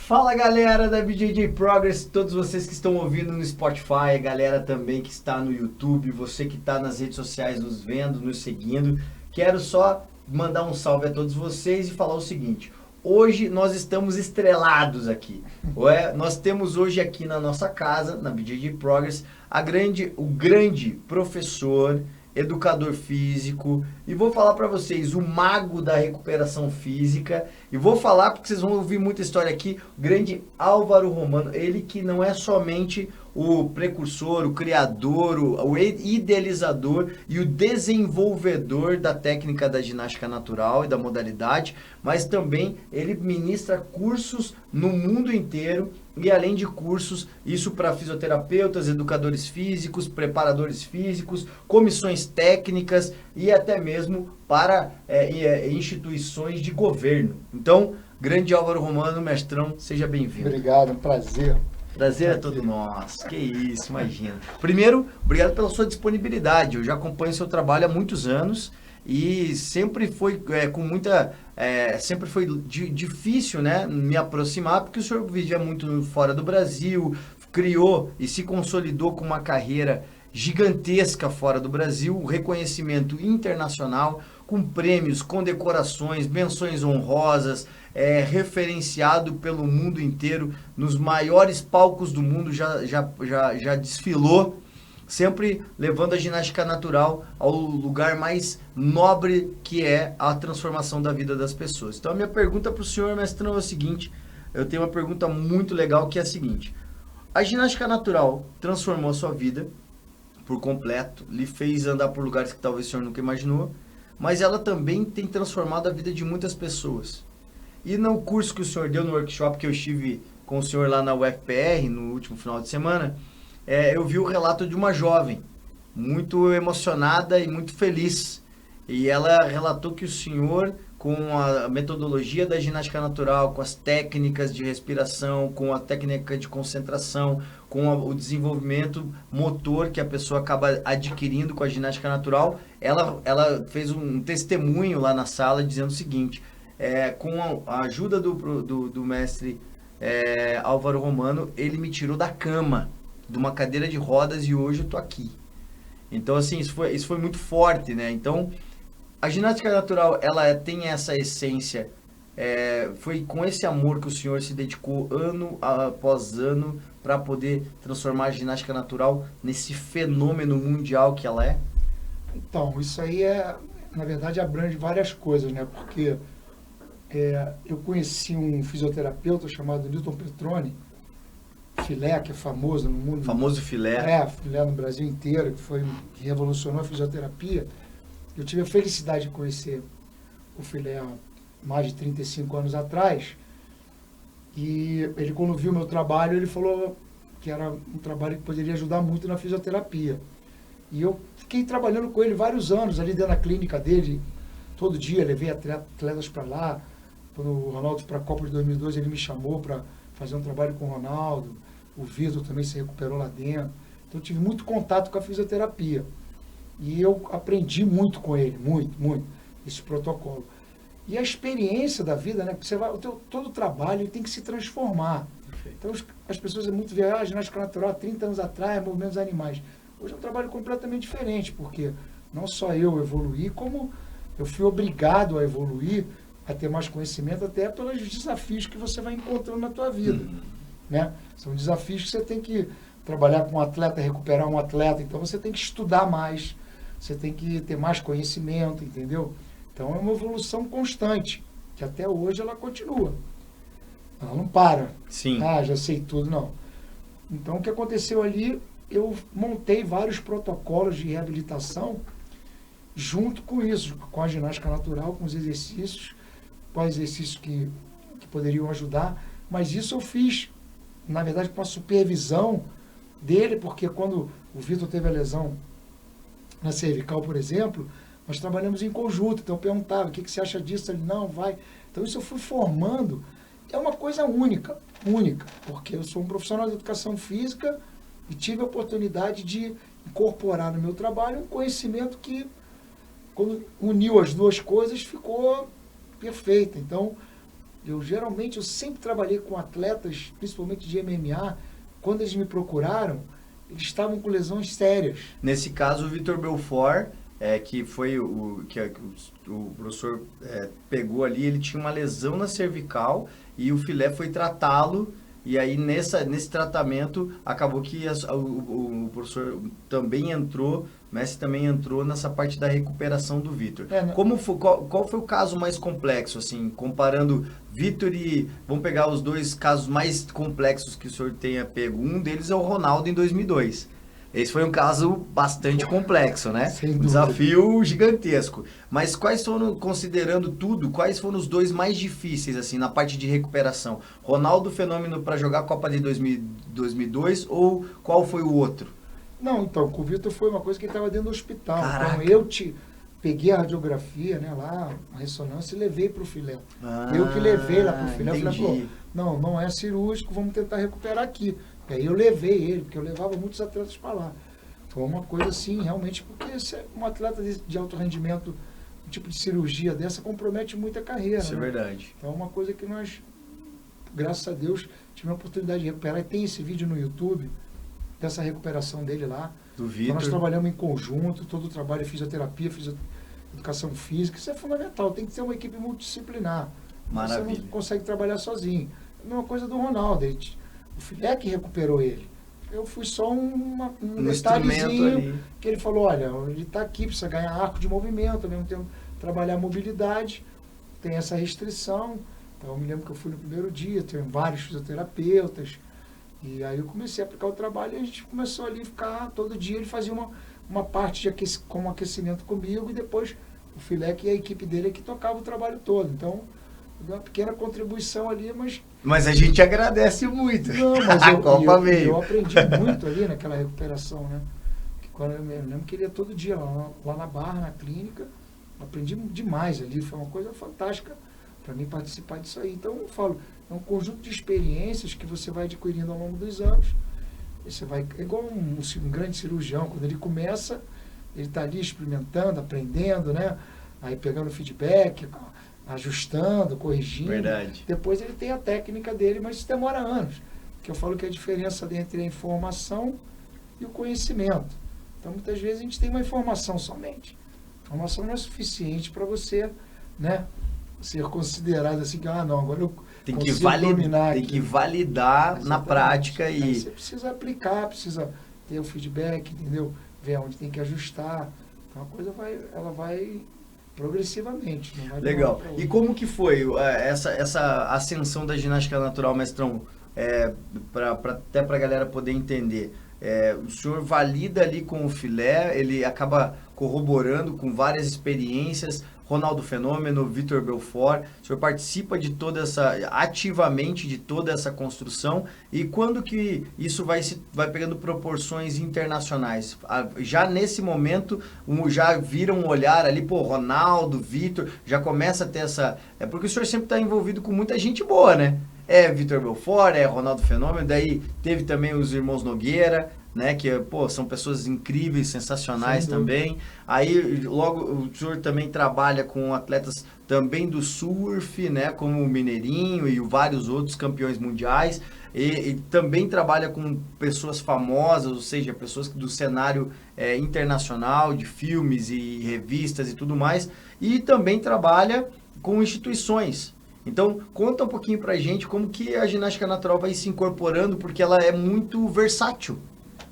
Fala galera da BJJ Progress, todos vocês que estão ouvindo no Spotify, a galera também que está no YouTube, você que está nas redes sociais nos vendo, nos seguindo. Quero só mandar um salve a todos vocês e falar o seguinte: hoje nós estamos estrelados aqui. Nós temos hoje aqui na nossa casa, na BJJ Progress, o grande professor, educador físico, e vou falar para vocês, o mago da recuperação física, e vou falar porque vocês vão ouvir muita história aqui, o grande Álvaro Romano, ele que não é somente o precursor, o criador, o idealizador e o desenvolvedor da técnica da ginástica natural e da modalidade, mas também ele ministra cursos no mundo inteiro. E além de cursos, isso para fisioterapeutas, educadores físicos, preparadores físicos, comissões técnicas e até mesmo para instituições de governo. Então, grande Álvaro Romano, mestrão, seja bem-vindo. Obrigado, um prazer. Prazer é todo nosso, que isso, imagina. Primeiro, obrigado pela sua disponibilidade, eu já acompanho seu trabalho há muitos anos e sempre foi sempre foi difícil, né, me aproximar, porque o senhor vivia muito fora do Brasil, criou e se consolidou com uma carreira gigantesca fora do Brasil, reconhecimento internacional, com prêmios, condecorações, menções honrosas, referenciado pelo mundo inteiro, nos maiores palcos do mundo já desfilou, sempre levando a ginástica natural ao lugar mais nobre que é a transformação da vida das pessoas. Então a minha pergunta para o senhor, mestrão, é o seguinte: eu tenho uma pergunta muito legal que é a seguinte: a ginástica natural transformou a sua vida por completo, lhe fez andar por lugares que talvez o senhor nunca imaginou, mas ela também tem transformado a vida de muitas pessoas. E no curso que o senhor deu, no workshop que eu estive com o senhor lá na UFPR, no último final de semana, eu vi o relato de uma jovem, muito emocionada e muito feliz. E ela relatou que o senhor, com a metodologia da ginástica natural, com as técnicas de respiração, com a técnica de concentração, com o desenvolvimento motor que a pessoa acaba adquirindo com a ginástica natural, ela fez um testemunho lá na sala dizendo o seguinte: com a ajuda do mestre Álvaro Romano, ele me tirou da cama, de uma cadeira de rodas, e hoje eu tô aqui. Então, assim, isso foi muito forte, né? Então, a ginástica natural, ela tem essa essência. Foi com esse amor que o senhor se dedicou ano após ano para poder transformar a ginástica natural nesse fenômeno mundial que ela é? Então, isso aí na verdade, abrange várias coisas, né? Porque eu conheci um fisioterapeuta chamado Newton Petroni, Filé, que é famoso no mundo. Famoso Filé. Filé no Brasil inteiro, que revolucionou a fisioterapia. Eu tive a felicidade de conhecer o Filé há mais de 35 anos atrás. E ele, quando viu meu trabalho, ele falou que era um trabalho que poderia ajudar muito na fisioterapia. E eu fiquei trabalhando com ele vários anos, ali dentro da clínica dele. Todo dia levei atletas para lá. Quando o Ronaldo foi para a Copa de 2002, ele me chamou para fazer um trabalho com o Ronaldo. O Vitor também se recuperou lá dentro. Então eu tive muito contato com a fisioterapia. E eu aprendi muito com ele, muito, esse protocolo. E a experiência da vida, né? Porque todo o trabalho ele tem que se transformar. Perfeito. Então as pessoas muito veem a ginástica natural há 30 anos atrás, movimentos animais. Hoje é um trabalho completamente diferente, porque não só eu evoluí, como eu fui obrigado a evoluir, a ter mais conhecimento, até pelos desafios que você vai encontrando na tua vida. Né? São desafios que você tem que trabalhar com um atleta, recuperar um atleta, então você tem que estudar mais, você tem que ter mais conhecimento, entendeu? Então é uma evolução constante, que até hoje ela continua. Ela não para. Sim. Já sei tudo, não. Então o que aconteceu ali, eu montei vários protocolos de reabilitação junto com isso, com a ginástica natural, com os exercícios, quais exercícios que poderiam ajudar, mas isso eu fiz, na verdade, com a supervisão dele, porque quando o Vitor teve a lesão na cervical, por exemplo, nós trabalhamos em conjunto, então eu perguntava, o que você acha disso? Ele, não, vai. Então isso eu fui formando, é uma coisa única, porque eu sou um profissional de educação física e tive a oportunidade de incorporar no meu trabalho um conhecimento que, quando uniu as duas coisas, ficou perfeita. Então, eu sempre trabalhei com atletas, principalmente de MMA, quando eles me procuraram, eles estavam com lesões sérias. Nesse caso, o Vitor Belfort, que foi o professor pegou ali, ele tinha uma lesão na cervical e o Filé foi tratá-lo. E aí, nesse tratamento, acabou que o professor também entrou, o Messi também entrou nessa parte da recuperação do Vitor. Qual foi o caso mais complexo, assim, comparando Vitor e... Vamos pegar os dois casos mais complexos que o senhor tenha pego. Um deles é o Ronaldo em 2002. Esse foi um caso bastante complexo, né? Um desafio gigantesco. Mas quais foram, considerando tudo, quais foram os dois mais difíceis, assim, na parte de recuperação? Ronaldo Fenômeno para jogar a Copa de 2002 ou qual foi o outro? Não, então, com o Vitor foi uma coisa que ele estava dentro do hospital. Caraca. Então eu peguei a radiografia, né, lá, a ressonância e levei para o Filé. Eu que levei lá para o Filé. Entendi. Eu falei, não é cirúrgico, vamos tentar recuperar aqui. E aí eu levei ele, porque eu levava muitos atletas para lá. Foi uma coisa assim, realmente, porque um atleta de alto rendimento, um tipo de cirurgia dessa, compromete muito a carreira. Isso, né? É verdade. Então é uma coisa que nós, graças a Deus, tivemos a oportunidade de recuperar. E tem esse vídeo no YouTube, dessa recuperação dele lá. Do Vitor. Então nós trabalhamos em conjunto, todo o trabalho de fisioterapia, educação física, isso é fundamental, tem que ter uma equipe multidisciplinar. Maravilha. Você não consegue trabalhar sozinho. A mesma coisa do Ronaldo, o Filé que recuperou ele. Eu fui só um detalhezinho que ele falou, olha, ele está aqui, precisa ganhar arco de movimento, ao mesmo tempo trabalhar a mobilidade, tem essa restrição. Então eu me lembro que eu fui no primeiro dia, tem vários fisioterapeutas, e aí eu comecei a aplicar o trabalho e a gente começou ali a ficar, todo dia ele fazia uma parte como aquecimento comigo, e depois o Filé e a equipe dele é que tocava o trabalho todo. Então, uma pequena contribuição ali, mas a gente agradece muito. Não, mas a Copa veio. Eu aprendi muito ali naquela recuperação, né? Que quando eu lembro que ele ia todo dia lá na Barra, na clínica, aprendi demais ali, foi uma coisa fantástica para mim participar disso aí. Então eu falo, é um conjunto de experiências que você vai adquirindo ao longo dos anos. Você vai, é igual um grande cirurgião, quando ele começa, ele está ali experimentando, aprendendo, né? Aí pegando feedback, ajustando, corrigindo. Verdade. Depois ele tem a técnica dele, mas isso demora anos. Porque eu falo que a diferença entre a informação e o conhecimento. Então, muitas vezes a gente tem uma informação somente. A informação não é suficiente para você, né, ser considerado assim, que, não, agora eu consigo dominar aqui. Tem que validar. Exatamente. Na prática. Aí você precisa aplicar, precisa ter o feedback, entendeu? Ver onde tem que ajustar. Então, a coisa vai progressivamente. Não vai. Legal. E como que foi essa ascensão da ginástica natural, mestrão? Até para a galera poder entender. O senhor valida ali com o Filé, ele acaba corroborando com várias experiências, Ronaldo Fenômeno, Vitor Belfort, o senhor participa de ativamente de toda essa construção, e quando que isso vai pegando proporções internacionais? Já nesse momento, já vira um olhar ali, Ronaldo, Vitor, já começa a ter essa... porque o senhor sempre está envolvido com muita gente boa, né? Vitor Belfort, Ronaldo Fenômeno, daí teve também os irmãos Nogueira, né, que são pessoas incríveis, sensacionais também. Aí logo o senhor também trabalha com atletas também do surf, né, como o Mineirinho e vários outros campeões mundiais, e também trabalha com pessoas famosas, ou seja, pessoas do cenário internacional, de filmes e revistas e tudo mais, e também trabalha com instituições. Então, conta um pouquinho pra gente como que a ginástica natural vai se incorporando, porque ela é muito versátil,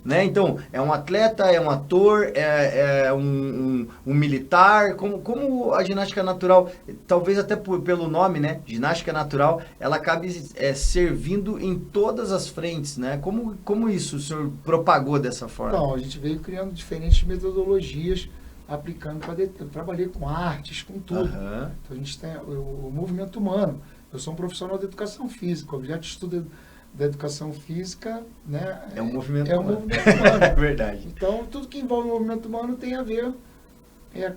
né? Então, é um atleta, é um ator, é um militar, como a ginástica natural, talvez até pelo nome, né? Ginástica natural, ela acabe servindo em todas as frentes, né? Como isso o senhor propagou dessa forma? Então, a gente veio criando diferentes metodologias, aplicando eu trabalhei com artes, com tudo. Uhum. Então a gente tem o movimento humano. Eu sou um profissional de educação física, o objeto de estudo da educação física, né, é um movimento humano. Movimento humano. É verdade. Então tudo que envolve o movimento humano tem a ver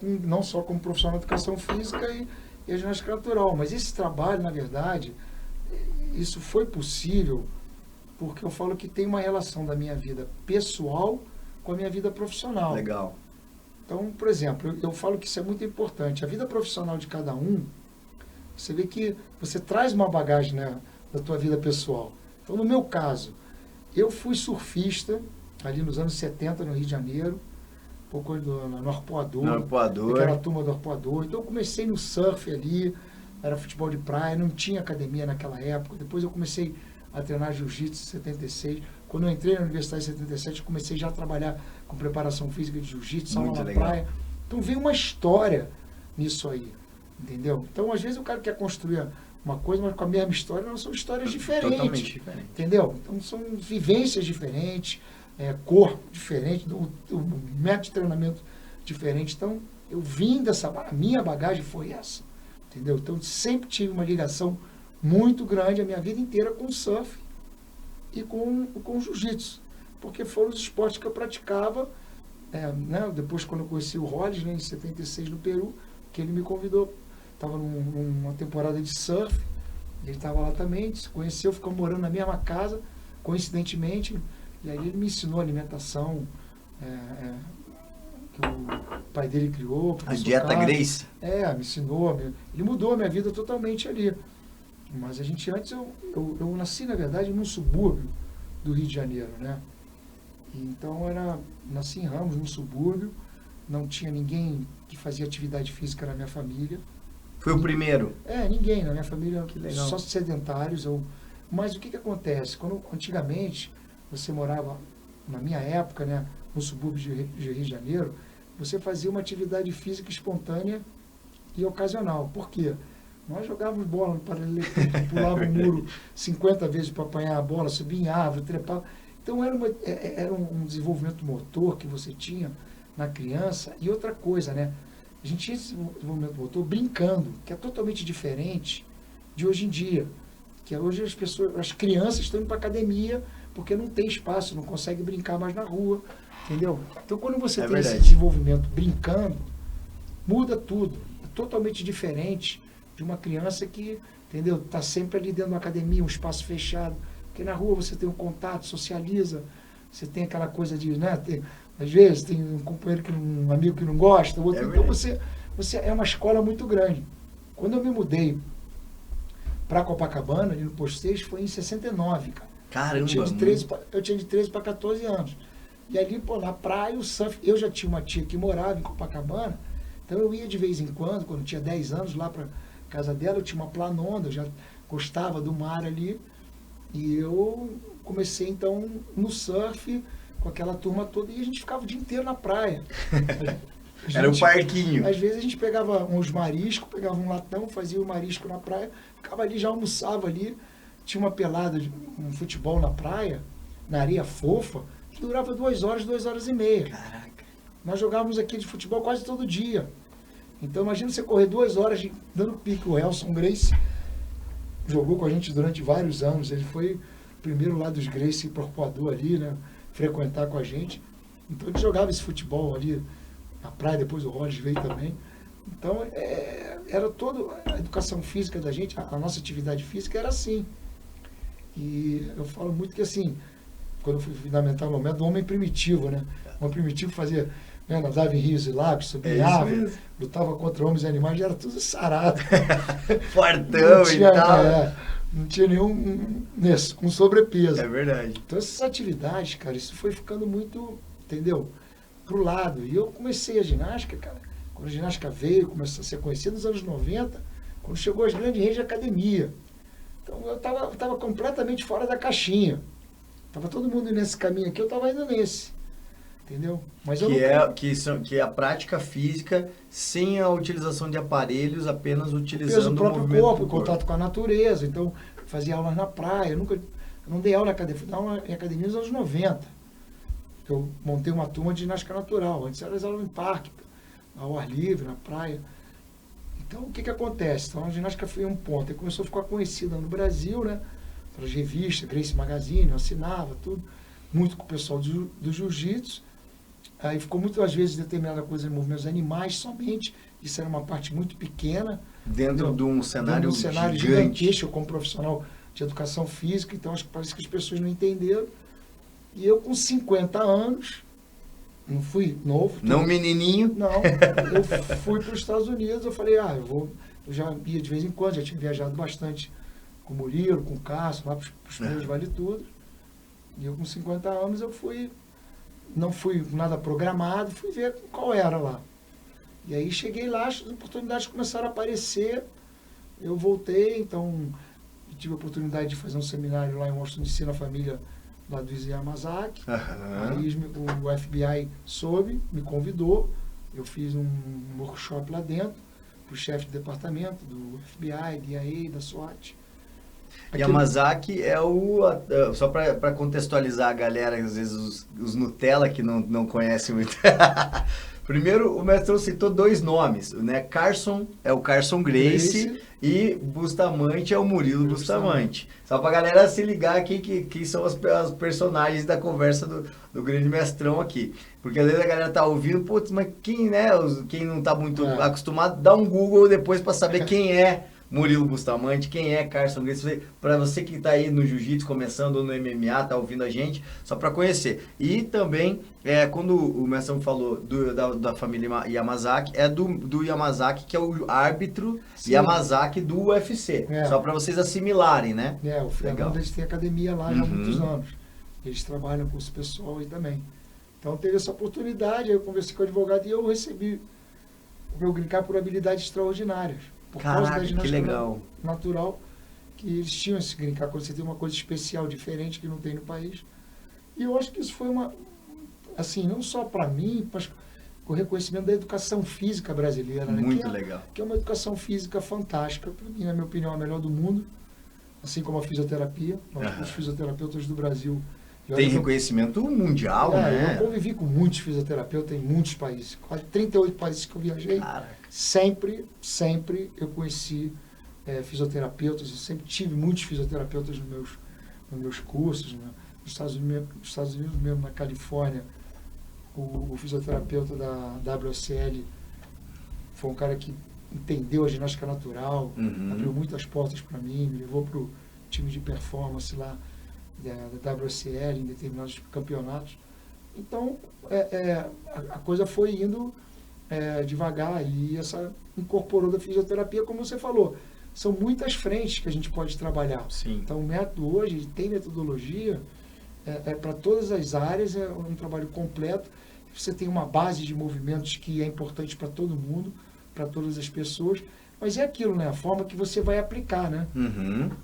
não só como profissional de educação física e a ginástica natural, mas esse trabalho, na verdade, isso foi possível porque eu falo que tem uma relação da minha vida pessoal com a minha vida profissional. Legal. Então, por exemplo, eu falo que isso é muito importante. A vida profissional de cada um Você vê que você traz uma bagagem, né, da tua vida pessoal. Então, no meu caso, eu fui surfista ali nos anos 70 no Rio de Janeiro, um pouco no Arpoador. No Arpoador. Aquela turma do Arpoador. Então eu comecei no surf ali, era futebol de praia, não tinha academia naquela época. Depois eu comecei a treinar jiu-jitsu em 76. Quando eu entrei na universidade em 77, eu comecei já a trabalhar com preparação física de jiu-jitsu, aula na praia. Então veio uma história nisso aí, entendeu? Então às vezes o cara quer construir uma coisa, mas com a mesma história, não são histórias diferentes. Totalmente diferente. Entendeu? Então são vivências diferentes, corpo diferente, o método de treinamento diferente. Então eu vim a minha bagagem foi essa, entendeu? Então sempre tive uma ligação muito grande a minha vida inteira com o surf e com o jiu-jitsu, porque foram os esportes que eu praticava, né? Depois quando eu conheci o Rollins, né, em 76 no Peru, que ele me convidou, estava numa temporada de surf, ele estava lá também, se conheceu, ficou morando na mesma casa, coincidentemente, e aí ele me ensinou a alimentação, que o pai dele criou. A dieta Gracie? Me ensinou, ele mudou a minha vida totalmente ali. Mas antes eu nasci, na verdade, num subúrbio do Rio de Janeiro, né? E então nasci em Ramos, num subúrbio, não tinha ninguém que fazia atividade física na minha família. Foi o primeiro? Ninguém na minha família, que legal. Só sedentários. Mas o que acontece? Antigamente, você morava, na minha época, né, no subúrbio de Rio de Janeiro, você fazia uma atividade física espontânea e ocasional. Por quê? Nós jogávamos bola no paralelepípedo, pulava o muro 50 vezes para apanhar a bola, subia em árvore, trepava. Então era um desenvolvimento motor que você tinha na criança. E outra coisa, né? A gente tinha esse desenvolvimento motor brincando, que é totalmente diferente de hoje em dia. Que hoje as crianças estão indo para academia porque não tem espaço, não consegue brincar mais na rua, entendeu? Então quando você tem esse desenvolvimento brincando, muda tudo. É totalmente diferente de uma criança que, entendeu, está sempre ali dentro da academia, um espaço fechado. Porque na rua você tem um contato, socializa, você tem aquela coisa de, né, às vezes tem um companheiro, um amigo que não gosta, outro, então você é uma escola muito grande. Quando eu me mudei para Copacabana, ali no Posto 6, foi em 69, cara. Caramba! Eu tinha de 13 para 14 anos. E ali, na praia, o surf, eu já tinha uma tia que morava em Copacabana, então eu ia de vez em quando eu tinha 10 anos, lá para casa dela, eu tinha uma planonda, eu já gostava do mar ali, e eu comecei então no surf com aquela turma toda e a gente ficava o dia inteiro na praia. Era um parquinho. Às vezes a gente pegava uns mariscos, pegava um latão, fazia o marisco na praia, ficava ali, já almoçava ali, tinha uma pelada, um futebol na praia, na areia fofa, que durava 2 horas, 2 horas e meia. Caraca. Nós jogávamos aqui de futebol quase todo dia. Então imagina você correr 2 horas dando pique. O Elson Gracie jogou com a gente durante vários anos. Ele foi o primeiro lá dos Gracie Arpoador ali, né? Frequentar com a gente. Então ele jogava esse futebol ali na praia, depois o Rollins veio também. Então era toda a educação física da gente, a nossa atividade física era assim. E eu falo muito que assim, quando eu fui fundamentar o momento do homem primitivo, né? O homem primitivo fazia, né, nadava em rios e lagos, subia árvore, lutava contra homens e animais, já era tudo sarado. Fortão e tal. Não tinha nenhum com sobrepeso. É verdade. Então essas atividades, cara, isso foi ficando muito, entendeu? Pro lado. E eu comecei a ginástica, cara, quando a ginástica veio, começou a ser conhecida nos anos 90, quando chegou as grandes redes de academia. Então eu tava completamente fora da caixinha. Tava todo mundo nesse caminho aqui, eu tava indo nesse. Entendeu? Mas que é a prática física sem a utilização de aparelhos, apenas utilizando o próprio corpo, o contato com a natureza. Então, fazia aulas na praia. Eu não dei aula na academia, fui dar aula em academia nos anos 90. Eu montei uma turma de ginástica natural. Antes era as aulas em parque, ao ar livre, na praia. Então, o que acontece? Então, a ginástica foi um ponto. Aí começou a ficar conhecida no Brasil, né? Pelas revistas, Gracie Magazine, eu assinava tudo. Muito com o pessoal do jiu-jitsu. Aí ficou muitas vezes determinada coisa em movimentos animais somente. Isso era uma parte muito pequena. Dentro de um cenário gigantesco, como profissional de educação física. Então, parece que as pessoas não entenderam. E eu, com 50 anos, não fui novo. Não menininho? Não, eu fui para os Estados Unidos. Eu falei, eu vou eu já ia de vez em quando, já tinha viajado bastante com o Murilo, com o Cássio, lá para os primeiros Vale Tudo. E eu com 50 anos eu fui, não fui nada programado, fui ver qual era lá. E aí cheguei lá, as oportunidades começaram a aparecer, eu voltei, então tive a oportunidade de fazer um seminário lá em Washington DC na família lá do Issey Yamazaki. Aí o FBI soube, me convidou, eu fiz um workshop lá dentro, para o chefe de departamento do FBI, DIA, da SWAT. Yamazaki é só para contextualizar a galera, às vezes os Nutella que não conhecem muito. Primeiro, o Mestrão citou 2 nomes, né? Carson é o Carson Gracie e Bustamante é o Murilo Bustamante. Só pra galera se ligar aqui que são os personagens da conversa do grande Mestrão aqui. Porque às vezes a galera tá ouvindo, putz, mas quem, né? Quem não tá muito acostumado, dá um Google depois para saber quem é Murilo Bustamante, quem é Carson Gracie, para você que está aí no Jiu-Jitsu começando ou no MMA, tá ouvindo a gente, só para conhecer. E também, quando o Mestrão falou da família Yamazaki, é do Yamazaki, que é o árbitro Yamazaki do UFC, só para vocês assimilarem, né? O Fernando, eles têm academia lá já há muitos anos, eles trabalham com esse pessoal aí também. Então teve essa oportunidade, aí eu conversei com o advogado e eu recebi o meu green card por habilidades extraordinárias. Por causa da ginástica natural, que eles tinham esse green card, quando você tem uma coisa especial, diferente, que não tem no país. E eu acho que isso foi assim, não só para mim, mas o reconhecimento da educação física brasileira. Muito legal. Que é uma educação física fantástica, para mim, na minha opinião, a melhor do mundo, assim como a fisioterapia. Os fisioterapeutas do Brasil... Tem reconhecimento mundial, né? Eu convivi com muitos fisioterapeutas em muitos países. Quase 38 países que eu viajei. Caraca. Sempre eu conheci fisioterapeutas. Eu sempre tive muitos fisioterapeutas nos meus cursos. Né? Nos Estados Unidos mesmo, na Califórnia, o fisioterapeuta da WSL foi um cara que entendeu a ginástica natural, abriu muitas portas para mim, me levou para o time de performance lá da WSL em determinados campeonatos. Então, a coisa foi indo devagar e essa incorporou da fisioterapia, como você falou. São muitas frentes que a gente pode trabalhar. Sim. Então, o método hoje tem metodologia para todas as áreas, é um trabalho completo. Você tem uma base de movimentos que é importante para todo mundo, para todas as pessoas. Mas é aquilo, né? A forma que você vai aplicar, né?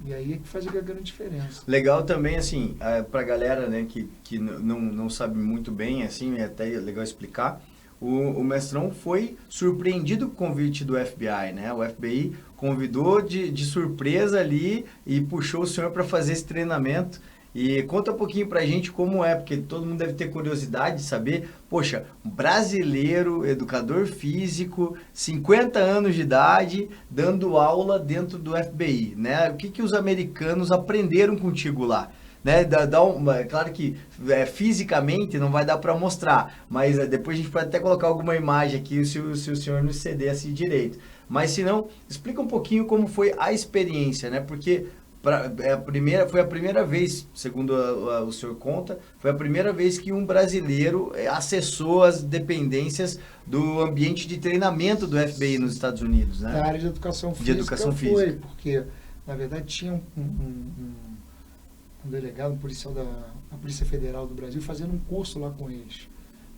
E aí é que faz a grande diferença. Legal também, assim, pra galera, né, que não sabe muito bem, assim, é até legal explicar, o Mestrão foi surpreendido com o convite do FBI, né? O FBI convidou de surpresa ali e puxou o senhor para fazer esse treinamento. E conta um pouquinho pra gente como é, porque todo mundo deve ter curiosidade de saber, poxa, brasileiro, educador físico, 50 anos de idade, dando aula dentro do FBI, né? O que os americanos aprenderam contigo lá? Né? Claro que fisicamente não vai dar para mostrar, mas depois a gente pode até colocar alguma imagem aqui se o senhor nos cedesse direito. Mas se não, explica um pouquinho como foi a experiência, né? Porque foi a primeira vez, segundo o senhor conta, foi a primeira vez que um brasileiro acessou as dependências do ambiente de treinamento do FBI nos Estados Unidos, né? Na área de educação física. Foi, porque, na verdade, tinha um delegado, um policial da Polícia Federal do Brasil fazendo um curso lá com eles.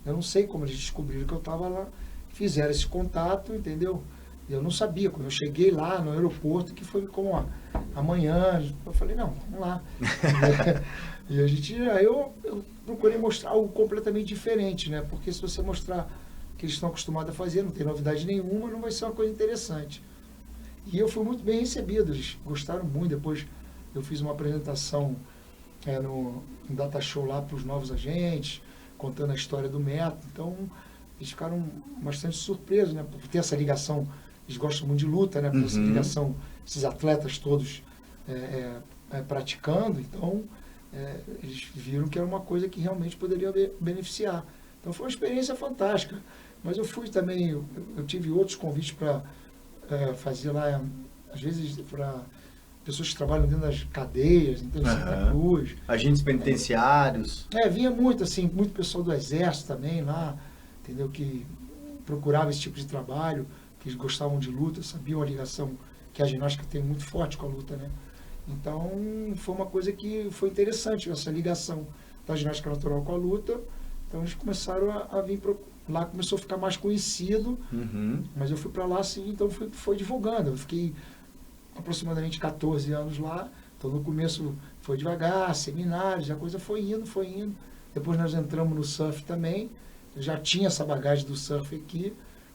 Eu não sei como eles descobriram que eu estava lá, fizeram esse contato, entendeu? Eu não sabia, quando eu cheguei lá no aeroporto, que foi como amanhã, eu falei, não, vamos lá. E aí eu procurei mostrar algo completamente diferente, né? Porque se você mostrar o que eles estão acostumados a fazer, não tem novidade nenhuma, não vai ser uma coisa interessante. E eu fui muito bem recebido, eles gostaram muito. Depois eu fiz uma apresentação no Data Show lá para os novos agentes, contando a história do método. Então, eles ficaram bastante surpresos, né? Por ter essa ligação. Eles gostam muito de luta, né? Por essa ligação, esses atletas todos praticando. Então, eles viram que era uma coisa que realmente poderia beneficiar. Então, foi uma experiência fantástica. Mas eu fui também, eu tive outros convites para fazer lá, às vezes, para pessoas que trabalham dentro das cadeias, dentro de Santa Cruz. Agentes penitenciários. Vinha muito, assim, muito pessoal do Exército também lá, entendeu? Que procurava esse tipo de trabalho, que eles gostavam de luta, sabiam a ligação que a ginástica tem muito forte com a luta, né? Então, foi uma coisa que foi interessante, essa ligação da ginástica natural com a luta. Então, eles começaram a vir lá, começou a ficar mais conhecido, mas eu fui para lá, assim, então foi divulgando. Eu fiquei aproximadamente 14 anos lá, então no começo foi devagar, seminários, a coisa foi indo. Depois nós entramos no surf também, eu já tinha essa bagagem do surf aqui,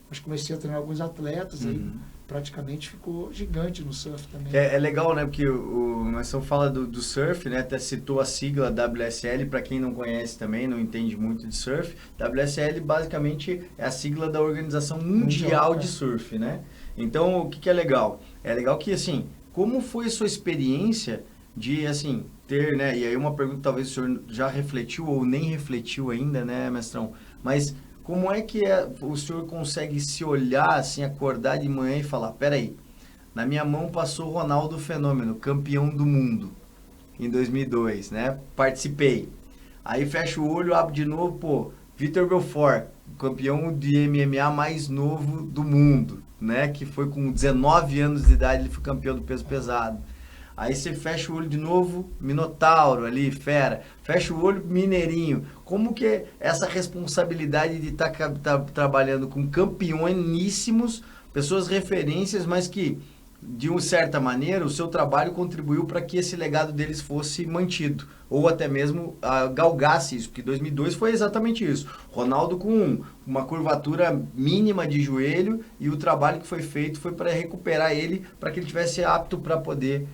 mas comecei a treinar alguns atletas, aí praticamente ficou gigante no surf também. É legal, né? Porque o Marcelo fala do surf, né? Até citou a sigla WSL, para quem não conhece também, não entende muito de surf. WSL basicamente é a sigla da Organização Mundial de Surf, né? Então, o que é legal? É legal que, assim, como foi a sua experiência de, assim, ter, né? E aí uma pergunta talvez o senhor já refletiu ou nem refletiu ainda, né, mestrão? Mas como é que o senhor consegue se olhar, assim, acordar de manhã e falar, peraí, na minha mão passou o Ronaldo Fenômeno, campeão do mundo, em 2002, né? Participei. Aí fecha o olho, abre de novo, pô, Vitor Belfort, campeão de MMA mais novo do mundo, né? Que foi com 19 anos de idade, ele foi campeão do peso pesado. Aí você fecha o olho de novo, Minotauro ali, fera. Fecha o olho, Mineirinho. Como que é essa responsabilidade de estar trabalhando com campeoníssimos, pessoas referências, mas que, de uma certa maneira, o seu trabalho contribuiu para que esse legado deles fosse mantido. Ou até mesmo galgasse isso, porque 2002 foi exatamente isso. Ronaldo com uma curvatura mínima de joelho e o trabalho que foi feito foi para recuperar ele, para que ele tivesse apto para poder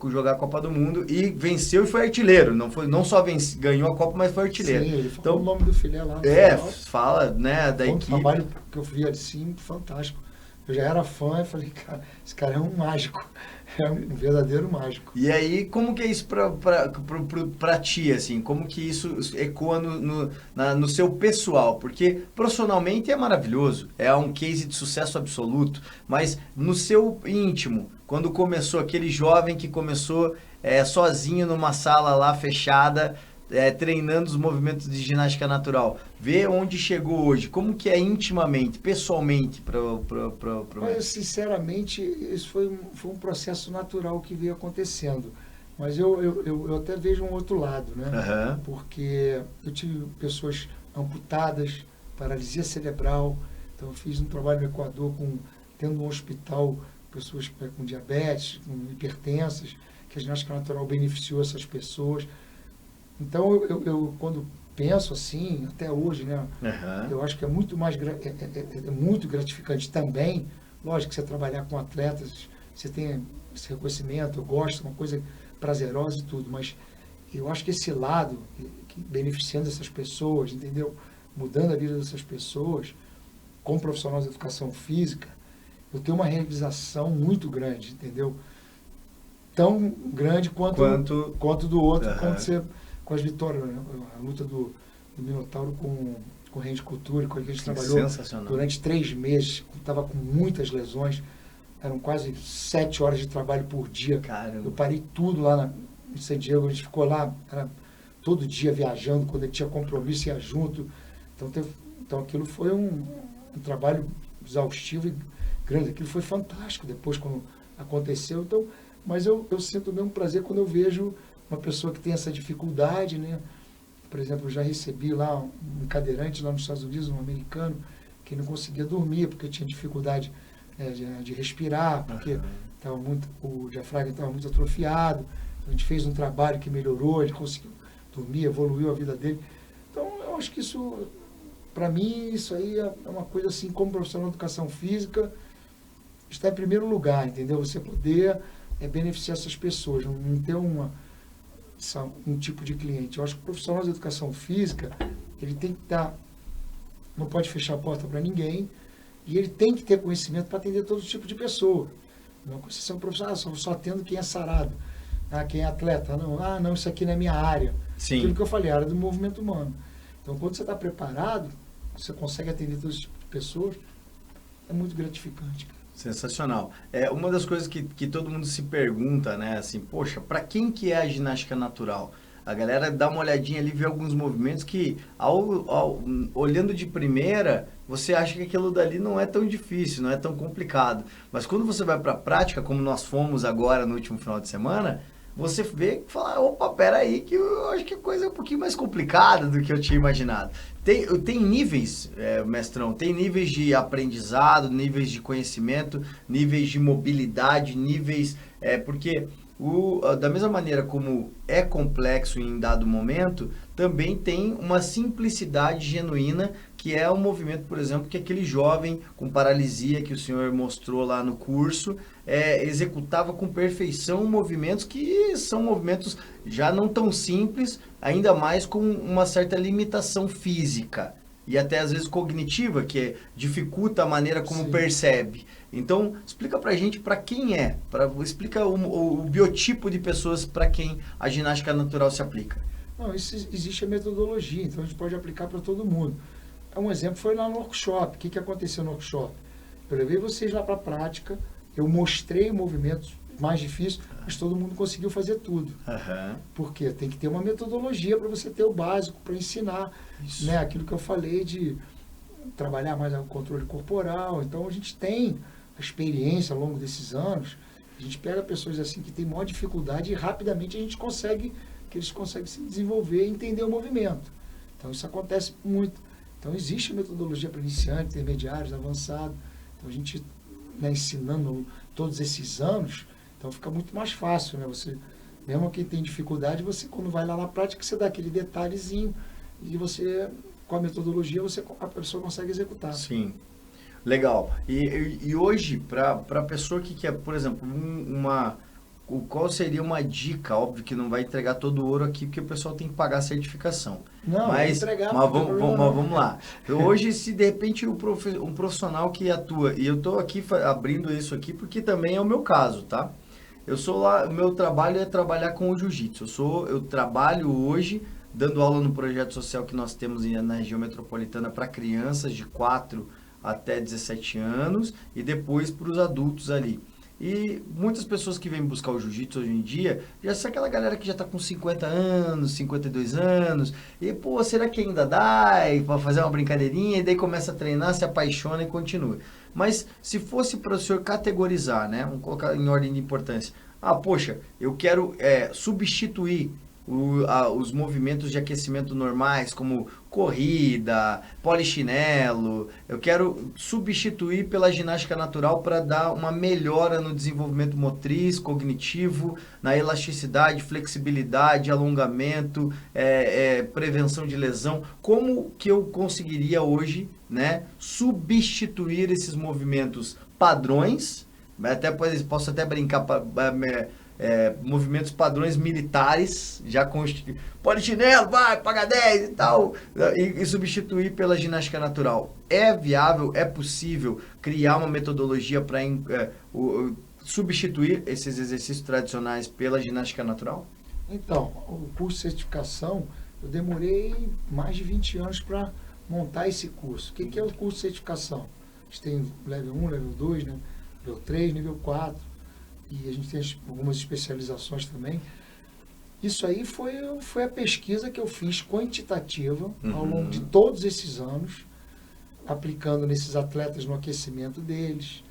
jogar a Copa do Mundo, e venceu e foi artilheiro. Não só ganhou a Copa, mas foi artilheiro. Sim, ele falou o nome do filé lá. Fala, né, da equipe. Um trabalho que eu vi assim, fantástico. Eu já era fã e falei, cara, esse cara é um mágico. É um verdadeiro mágico. E aí, como que é isso pra ti, assim? Como que isso ecoa no seu pessoal? Porque profissionalmente é maravilhoso, é um case de sucesso absoluto, mas no seu íntimo, quando começou, aquele jovem que começou sozinho numa sala lá fechada, treinando os movimentos de ginástica natural, vê onde chegou hoje, como que é intimamente, pessoalmente Mas, sinceramente, isso foi um processo natural que veio acontecendo, mas eu até vejo um outro lado, né? Porque eu tive pessoas amputadas, paralisia cerebral, então eu fiz um trabalho no Equador tendo um hospital, pessoas com diabetes, com hipertensas, que a ginástica natural beneficiou essas pessoas. Então, eu quando penso assim, até hoje, né? Eu acho que é muito mais muito gratificante também. Lógico que você trabalhar com atletas, você tem esse reconhecimento, eu gosto, uma coisa prazerosa e tudo, mas eu acho que esse lado, beneficiando essas pessoas, entendeu? Mudando a vida dessas pessoas, como profissional de educação física, eu tenho uma realização muito grande, entendeu? Tão grande quanto do outro, quando você... com as vitórias, né? A luta do Minotauro com o Randy Couture, com a que a gente trabalhou durante 3 meses, estava com muitas lesões, eram quase 7 horas de trabalho por dia. Caramba. Eu parei tudo lá em San Diego, a gente ficou lá, era todo dia viajando, quando ele tinha compromisso ia junto, então aquilo foi um trabalho exaustivo e grande, aquilo foi fantástico depois quando aconteceu, então, mas eu sinto o mesmo prazer quando eu vejo uma pessoa que tem essa dificuldade, né? Por exemplo, eu já recebi lá um cadeirante lá nos Estados Unidos, um americano, que não conseguia dormir porque tinha dificuldade de respirar, porque o diafragma estava muito atrofiado. A gente fez um trabalho que melhorou, ele conseguiu dormir, evoluiu a vida dele. Então, eu acho que isso, para mim, isso aí é uma coisa assim, como profissional de educação física, está em primeiro lugar, entendeu? Você poder beneficiar essas pessoas, não ter um tipo de cliente. Eu acho que o profissional de educação física, ele tem que não pode fechar a porta para ninguém, e ele tem que ter conhecimento para atender todo tipo de pessoa. Não precisa ser um profissional, só atendo quem é sarado, quem é atleta. Não, isso aqui não é minha área. Sim. Aquilo que eu falei, a área do movimento humano. Então, quando você está preparado, você consegue atender todo tipo de pessoas, é muito gratificante, cara. Sensacional. Uma das coisas que todo mundo se pergunta, né, assim, poxa, para quem que é a ginástica natural? A galera dá uma olhadinha ali, vê alguns movimentos que, olhando de primeira, você acha que aquilo dali não é tão difícil, não é tão complicado. Mas quando você vai para a prática, como nós fomos agora no último final de semana, você vê e fala, opa, peraí, que eu acho que a coisa é um pouquinho mais complicada do que eu tinha imaginado. Tem níveis, mestrão, tem níveis de aprendizado, níveis de conhecimento, níveis de mobilidade, níveis... porque da mesma maneira como é complexo em dado momento, também tem uma simplicidade genuína, que é o movimento, por exemplo, que aquele jovem com paralisia que o senhor mostrou lá no curso, executava com perfeição movimentos que são movimentos já não tão simples, ainda mais com uma certa limitação física e até às vezes cognitiva, que dificulta a maneira como Sim. percebe. Então, explica pra gente para quem explica o biotipo de pessoas para quem a ginástica natural se aplica. Não, existe a metodologia, então a gente pode aplicar para todo mundo. Um exemplo foi lá no workshop. O que aconteceu no workshop? Eu levei vocês lá para a prática, eu mostrei movimentos mais difíceis, mas todo mundo conseguiu fazer tudo. Uhum. Por quê? Tem que ter uma metodologia para você ter o básico, para ensinar. Né? Aquilo que eu falei de trabalhar mais o controle corporal. Então a gente tem a experiência ao longo desses anos. A gente pega pessoas assim que têm maior dificuldade e rapidamente eles conseguem se desenvolver e entender o movimento. Então isso acontece muito. Então existe a metodologia para iniciantes, intermediários, avançados. Então a gente, né, ensinando todos esses anos, então fica muito mais fácil, né? Você, mesmo quem tem dificuldade, você quando vai lá na prática, você dá aquele detalhezinho e você, com a metodologia, a pessoa consegue executar. Sim. Legal. E hoje, para a pessoa que quer, por exemplo, qual seria uma dica? Óbvio que não vai entregar todo o ouro aqui, porque o pessoal tem que pagar a certificação. Não, mas entregar, vamos lá. Hoje, se de repente um profissional que atua, e eu estou aqui abrindo isso aqui porque também é o meu caso, tá? Eu sou lá, o meu trabalho é trabalhar com o jiu-jitsu. Eu trabalho hoje dando aula no projeto social que nós temos na região metropolitana para crianças de 4 até 17 anos e depois para os adultos ali. E muitas pessoas que vêm buscar o jiu-jitsu hoje em dia, já são aquela galera que já está com 50 anos, 52 anos, e pô, será que ainda dá? Para fazer uma brincadeirinha, e daí começa a treinar, se apaixona e continua. Mas se fosse para o senhor categorizar, né, vamos colocar em ordem de importância, poxa, eu quero substituir os movimentos de aquecimento normais, como corrida, polichinelo, eu quero substituir pela ginástica natural para dar uma melhora no desenvolvimento motriz, cognitivo, na elasticidade, flexibilidade, alongamento, prevenção de lesão. Como que eu conseguiria hoje, né, substituir esses movimentos padrões? Posso até brincar movimentos padrões militares, já constituídos, polichinelo, vai, paga 10 e tal, e substituir pela ginástica natural. É viável, é possível criar uma metodologia para substituir esses exercícios tradicionais pela ginástica natural? Então, o curso de certificação, eu demorei mais de 20 anos para montar esse curso. O que é o curso de certificação? A gente tem level 1, level 2, né? Nível 3, nível 4. E a gente tem algumas especializações também. Isso aí foi a pesquisa que eu fiz quantitativa ao longo de todos esses anos, aplicando nesses atletas no aquecimento deles,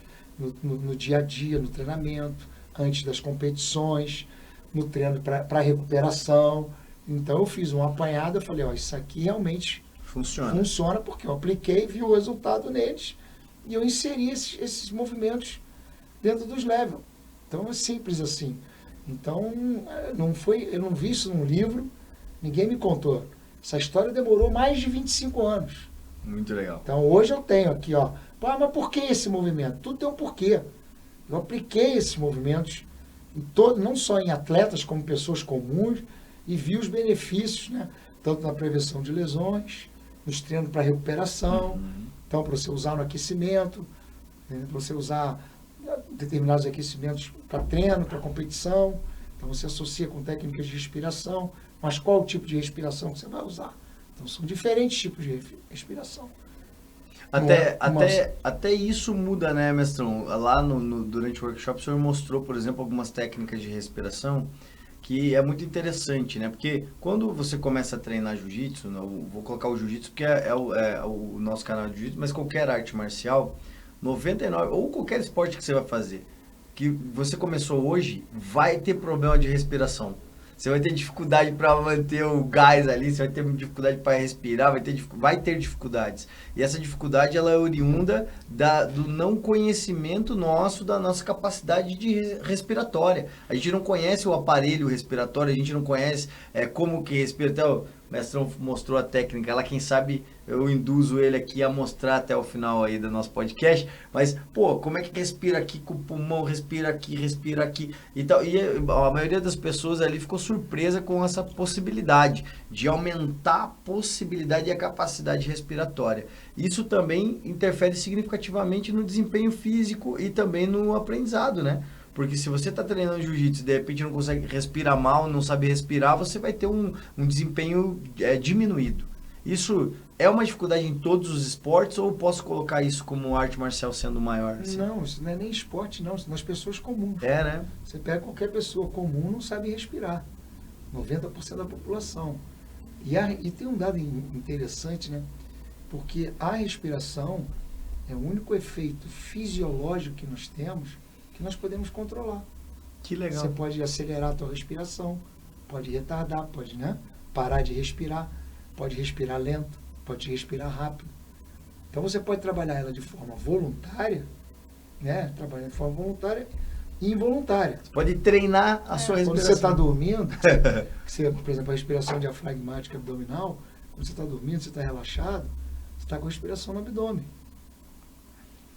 no dia a dia, no treinamento, antes das competições, no treino para recuperação. Então eu fiz um apanhado, eu falei, isso aqui realmente funciona porque eu apliquei, vi o resultado neles e eu inseri esses movimentos dentro dos levels. Então é simples assim. Então eu não vi isso num livro, ninguém me contou. Essa história demorou mais de 25 anos. Muito legal. Então hoje eu tenho aqui, mas por que esse movimento? Tudo tem um porquê. Eu apliquei esses movimentos não só em atletas como pessoas comuns e vi os benefícios, né? Tanto na prevenção de lesões, nos treinos para recuperação, então para você usar no aquecimento, né? Para você usar determinados aquecimentos para treino, para competição. Então você associa com técnicas de respiração, mas qual o tipo de respiração que você vai usar? Então são diferentes tipos de respiração. Até isso muda, né, mestrão? Lá durante o workshop o senhor mostrou, por exemplo, algumas técnicas de respiração que é muito interessante, né? Porque quando você começa a treinar jiu-jitsu, vou colocar o jiu-jitsu porque é o nosso canal de jiu-jitsu, mas qualquer arte marcial, 99, ou qualquer esporte que você vai fazer, que você começou hoje, vai ter problema de respiração. Você vai ter dificuldade para manter o gás ali, você vai ter dificuldade para respirar, vai ter dificuldades. E essa dificuldade ela é oriunda do não conhecimento nosso, da nossa capacidade de respiratória. A gente não conhece o aparelho respiratório, a gente não conhece como que respira. Até o mestrão mostrou a técnica lá, quem sabe eu induzo ele aqui a mostrar até o final aí do nosso podcast, mas, pô, como é que respira aqui com o pulmão, respira aqui e tal, e a maioria das pessoas ali ficou surpresa com essa possibilidade de aumentar a possibilidade e a capacidade respiratória. Isso também interfere significativamente no desempenho físico e também no aprendizado, né? Porque se você está treinando jiu-jitsu e de repente não consegue respirar mal, não sabe respirar, você vai ter um desempenho diminuído. Isso é uma dificuldade em todos os esportes ou posso colocar isso como arte marcial sendo maior? Assim? Não, isso não é nem esporte, não. Isso nas pessoas comuns. Né? Você pega qualquer pessoa comum, não sabe respirar. 90% da população. E tem um dado interessante, né? Porque a respiração é o único efeito fisiológico que nós temos que nós podemos controlar. Que legal. Você pode acelerar a tua respiração, pode retardar, pode, né, parar de respirar, pode respirar lento, pode respirar rápido. Então você pode trabalhar ela de forma voluntária, né, trabalhar de forma voluntária e involuntária. Você pode treinar a sua respiração. Quando você está dormindo, por exemplo, a respiração diafragmática abdominal, quando você está dormindo, você está relaxado, você está com a respiração no abdômen.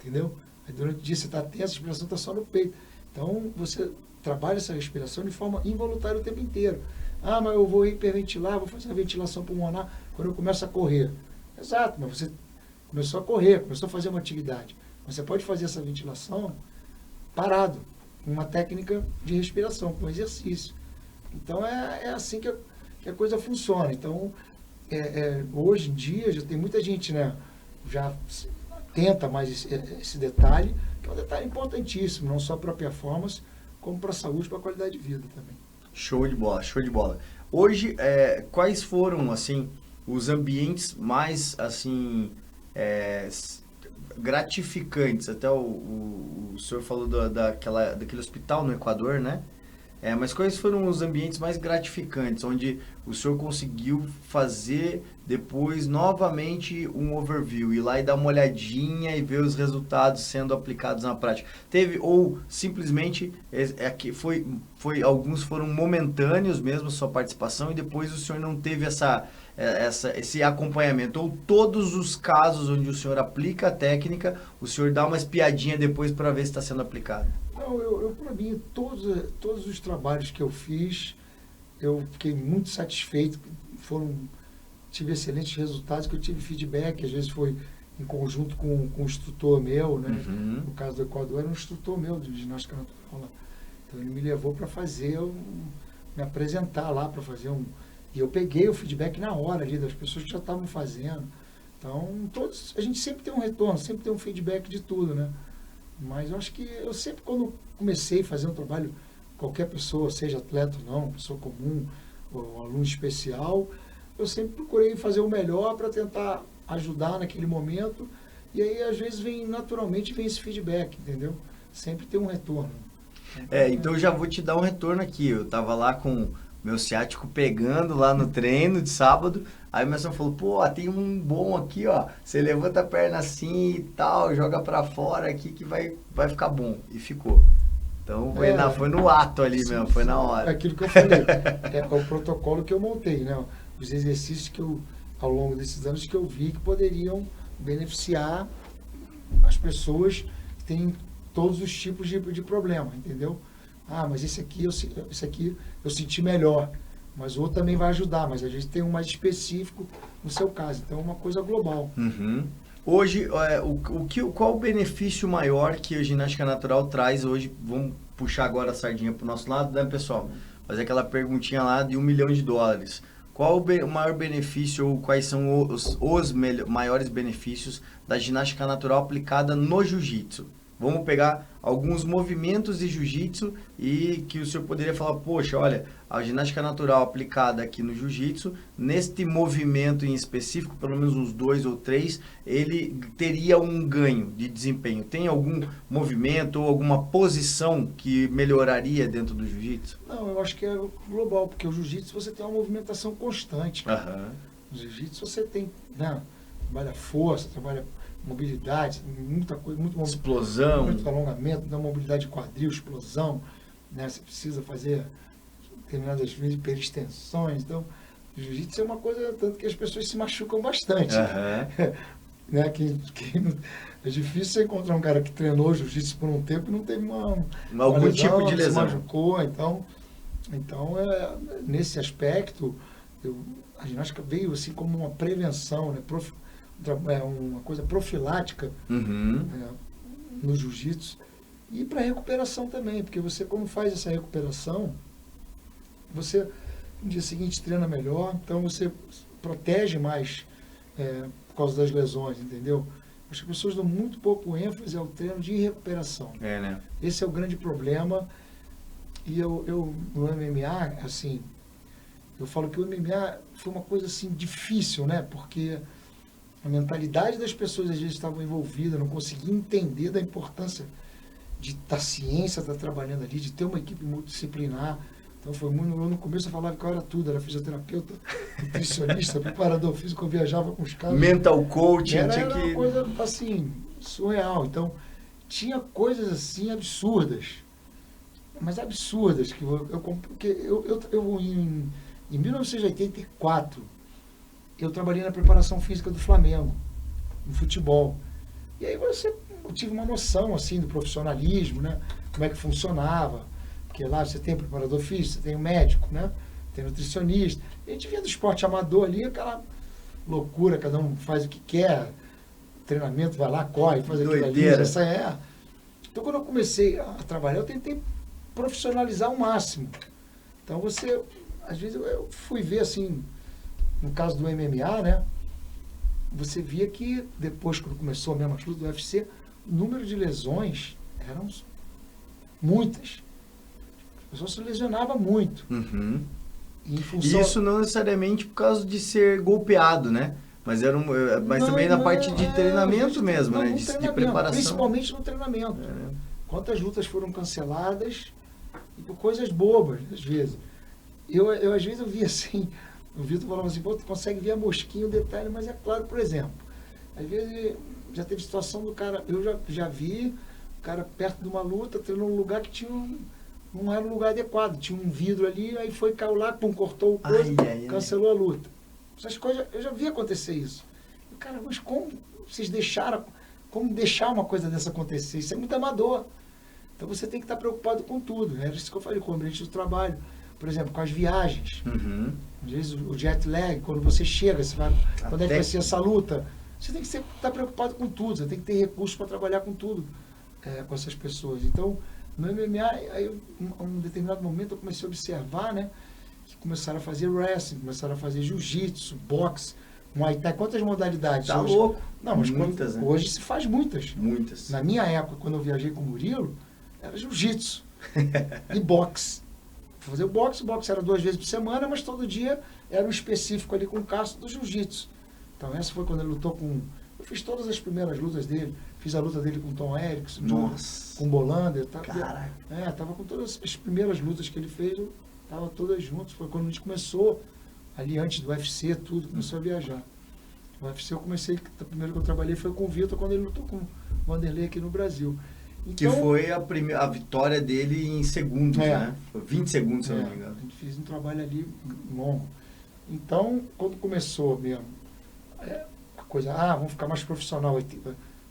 Entendeu? Aí durante o dia você está tenso, a respiração está só no peito. Então você trabalha essa respiração de forma involuntária o tempo inteiro. Ah, mas eu vou hiperventilar, vou fazer a ventilação pulmonar quando eu começo a correr. Exato, mas você começou a correr, começou a fazer uma atividade. Você pode fazer essa ventilação parado, com uma técnica de respiração, com exercício. Então é assim que a coisa funciona. Então, hoje em dia já tem muita gente, né, já tenta mais esse detalhe, que é um detalhe importantíssimo, não só para a performance, como para a saúde, para a qualidade de vida também. Show de bola, show de bola. Hoje, quais foram, assim, os ambientes mais, assim, gratificantes? Até o senhor falou daquele hospital no Equador, né? Mas quais foram os ambientes mais gratificantes, onde o senhor conseguiu fazer depois novamente um overview, ir lá e dar uma olhadinha e ver os resultados sendo aplicados na prática? Teve, ou simplesmente, alguns foram momentâneos mesmo, sua participação, e depois o senhor não teve esse acompanhamento? Ou todos os casos onde o senhor aplica a técnica, o senhor dá uma espiadinha depois para ver se está sendo aplicado? Não, eu para mim, todos os trabalhos que eu fiz, eu fiquei muito satisfeito, tive excelentes resultados, que eu tive feedback, às vezes foi em conjunto com um instrutor meu, né? Uhum. No caso do Equador, era um instrutor meu de ginástica natural. Então ele me levou para me apresentar lá, para fazer e eu peguei o feedback na hora ali, das pessoas que já estavam fazendo. Então, a gente sempre tem um retorno, sempre tem um feedback de tudo, né? Mas eu acho que eu sempre, quando comecei a fazer um trabalho, qualquer pessoa, seja atleta ou não, pessoa comum, ou aluno especial, eu sempre procurei fazer o melhor para tentar ajudar naquele momento. E aí, às vezes, naturalmente vem esse feedback, entendeu? Sempre tem um retorno. Então eu já vou te dar um retorno aqui. Eu tava lá com meu ciático pegando lá no treino de sábado. Aí o Messon falou, pô, tem um bom aqui, ó. Você levanta a perna assim e tal, joga pra fora aqui que vai ficar bom. E ficou. Então foi no ato ali mesmo, foi na hora. Aquilo que eu falei, é o protocolo que eu montei, né? Os exercícios que ao longo desses anos, que eu vi que poderiam beneficiar as pessoas que têm todos os tipos de problema, entendeu? Ah, mas esse aqui eu senti melhor. Mas o outro também vai ajudar, mas a gente tem um mais específico no seu caso. Então é uma coisa global. Uhum. Hoje, qual o benefício maior que a ginástica natural traz hoje? Vamos puxar agora a sardinha para o nosso lado, né, pessoal? Fazer aquela perguntinha lá de $1 milhão. Qual o maior benefício ou quais são os maiores benefícios da ginástica natural aplicada no jiu-jitsu? Vamos pegar alguns movimentos de jiu-jitsu e que o senhor poderia falar, poxa, olha, a ginástica natural aplicada aqui no jiu-jitsu, neste movimento em específico, pelo menos uns 2 ou 3, ele teria um ganho de desempenho. Tem algum movimento ou alguma posição que melhoraria dentro do jiu-jitsu? Não, eu acho que é global, porque o jiu-jitsu você tem uma movimentação constante. Aham. No jiu-jitsu você tem, né, trabalha força, trabalha mobilidade, muita coisa, Explosão. muito alongamento, da mobilidade de quadril, explosão, né? Você precisa fazer determinadas vezes hiperextensões. Então, o jiu-jitsu é uma coisa, tanto que as pessoas se machucam bastante. Aham. Né? É difícil você encontrar um cara que treinou jiu-jitsu por um tempo e não teve Algum lesão, tipo de lesão. se machucou. Então nesse aspecto, a ginástica veio assim como uma prevenção, né? Uma coisa profilática, Uhum. né? No jiu-jitsu. E para recuperação também, porque você, como faz essa recuperação, você no dia seguinte treina melhor, então você protege mais por causa das lesões, entendeu? Acho que as pessoas dão muito pouco ênfase ao treino de recuperação. É, né? Esse é o grande problema. E eu no MMA, assim, eu falo que o MMA foi uma coisa assim difícil, né? Porque a mentalidade das pessoas às vezes estavam envolvidas, não conseguia entender da importância da ciência estar trabalhando ali, de ter uma equipe multidisciplinar. Então foi muito, eu no começo eu falava que eu era tudo, era fisioterapeuta, nutricionista, preparador físico, eu viajava com os caras. Mental coaching, Era uma coisa assim, surreal. Então, tinha coisas assim absurdas, mas absurdas, que eu em 1984, eu trabalhei na preparação física do Flamengo, no futebol. E aí eu tive uma noção assim do profissionalismo, né? Como é que funcionava. Porque lá você tem preparador físico, você tem o médico, né? Tem nutricionista. E a gente via do esporte amador ali, aquela loucura, cada um faz o que quer, treinamento, vai lá, corre, faz aquilo ali. Essa é. Então quando eu comecei a trabalhar, eu tentei profissionalizar ao máximo. Então às vezes eu fui ver assim, no caso do MMA, né? Você via que depois, quando começou mesmo a luta do UFC, o número de lesões eram muitas. A pessoa se lesionava muito. Uhum. E em função... Isso não necessariamente por causa de ser golpeado, né? Mas, mas também na parte de treinamento mesmo, né? De preparação. Principalmente no treinamento. Quantas lutas foram canceladas e por coisas bobas, às vezes. Às vezes eu via assim, o Vitor falava assim, pô, tu consegue ver a mosquinha, o detalhe, mas é claro, por exemplo, às vezes já teve situação do cara, eu já vi o cara perto de uma luta, treinou num lugar que não era um lugar adequado, tinha um vidro ali, aí caiu lá, pum, cortou o coisa, cancelou a luta. Essas coisas, eu já vi acontecer isso. E, cara, mas como vocês deixaram, como deixar uma coisa dessa acontecer? Isso é muito amador. Então você tem que estar preocupado com tudo. Era isso que eu falei, com o ambiente do trabalho. Por exemplo, com as viagens. Uhum. Às vezes o jet lag, quando você chega, quando é que vai ser essa luta? Você tem que estar preocupado com tudo, você tem que ter recursos para trabalhar com tudo, com essas pessoas. Então, no MMA, aí, em um determinado momento eu comecei a observar, né, que começaram a fazer wrestling, começaram a fazer jiu-jitsu, boxe, muay thai. Quantas modalidades? Tá hoje? louco. Não, mas muitas, né? Hoje se faz muitas. Muitas. Na minha época, quando eu viajei com o Murilo, era jiu-jitsu e boxe. Fazer o boxe era 2 vezes por semana, mas todo dia era um específico ali com o Castro do jiu-jitsu. Então essa foi quando ele lutou com... Eu fiz todas as primeiras lutas dele, fiz a luta dele com o Tom Erickson, com o Bolander. Caraca. Tava com todas as primeiras lutas que ele fez, tava todas juntas. Foi quando a gente começou, ali antes do UFC, tudo, começou a viajar. O UFC eu comecei, o primeiro que eu trabalhei foi com o Vitor, quando ele lutou com o Vanderlei aqui no Brasil. Então, que foi a vitória dele em segundos, né? Foi 20 segundos, se eu não me engano. A gente fez um trabalho ali longo. Então, quando começou mesmo, a coisa, vamos ficar mais profissional,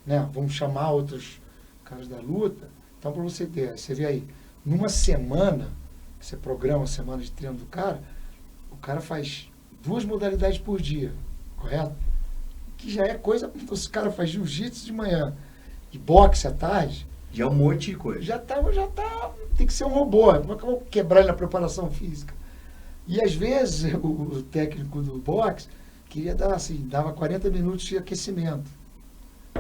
né? Vamos chamar outros caras da luta. Então, para você ter, você vê aí, numa semana, que você programa a semana de treino do cara, o cara faz 2 modalidades por dia, correto? Que já é coisa, esse cara faz jiu-jitsu de manhã e boxe à tarde. Já é um monte de coisa. Já tá, tem que ser um robô. Como é que eu vou quebrar ele na preparação física? E às vezes o técnico do boxe queria dar assim, dava 40 minutos de aquecimento.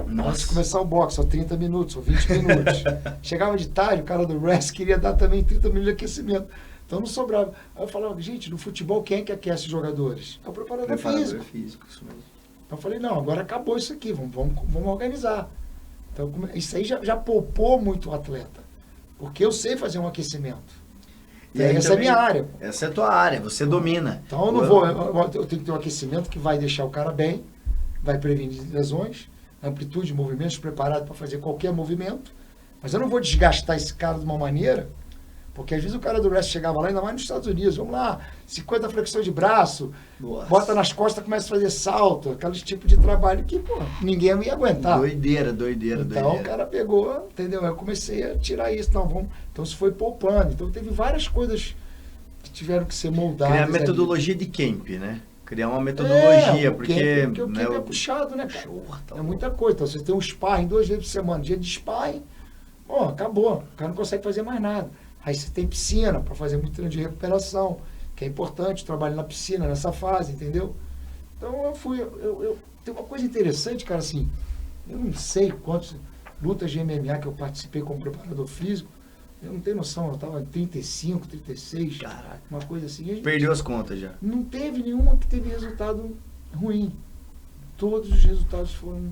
Antes de começar o boxe, só 30 minutos, ou 20 minutos. Chegava de tarde, o cara do wrestling queria dar também 30 minutos de aquecimento. Então não sobrava. Aí eu falava, gente, no futebol quem é que aquece os jogadores? É o preparador físico. Isso mesmo. Então eu falei, não, agora acabou isso aqui, vamos organizar. Então isso aí já poupou muito o atleta. Porque eu sei fazer um aquecimento. E aí essa também, é a minha área. Essa é a tua área, você domina. Então eu não vou, eu tenho que ter um aquecimento que vai deixar o cara bem, vai prevenir lesões, amplitude de movimentos, preparado para fazer qualquer movimento, mas eu não vou desgastar esse cara de uma maneira, porque às vezes o cara do wrestling chegava lá, ainda mais nos Estados Unidos, vamos lá, 50 flexões de braço, Nossa. Bota nas costas, começa a fazer salto, aquele tipo de trabalho que, pô, ninguém ia aguentar. Doideira. Então o cara pegou, entendeu? Eu comecei a tirar isso, então isso foi poupando. Então teve várias coisas que tiveram que ser moldadas. Criar a metodologia de camp, né? Criar uma metodologia, porque o camp é puxado, né, cara? É muita coisa. Então você tem um sparring 2 vezes por semana, dia de sparring, ó, acabou. O cara não consegue fazer mais nada. Aí você tem piscina para fazer muito treino de recuperação, que é importante, trabalho na piscina nessa fase, entendeu? Então eu tem uma coisa interessante, cara, assim, eu não sei quantas lutas de MMA que eu participei como preparador físico, eu não tenho noção, eu estava em 35, 36, Caraca. uma coisa assim. Perdeu as contas já. Não teve nenhuma que teve resultado ruim. Todos os resultados foram...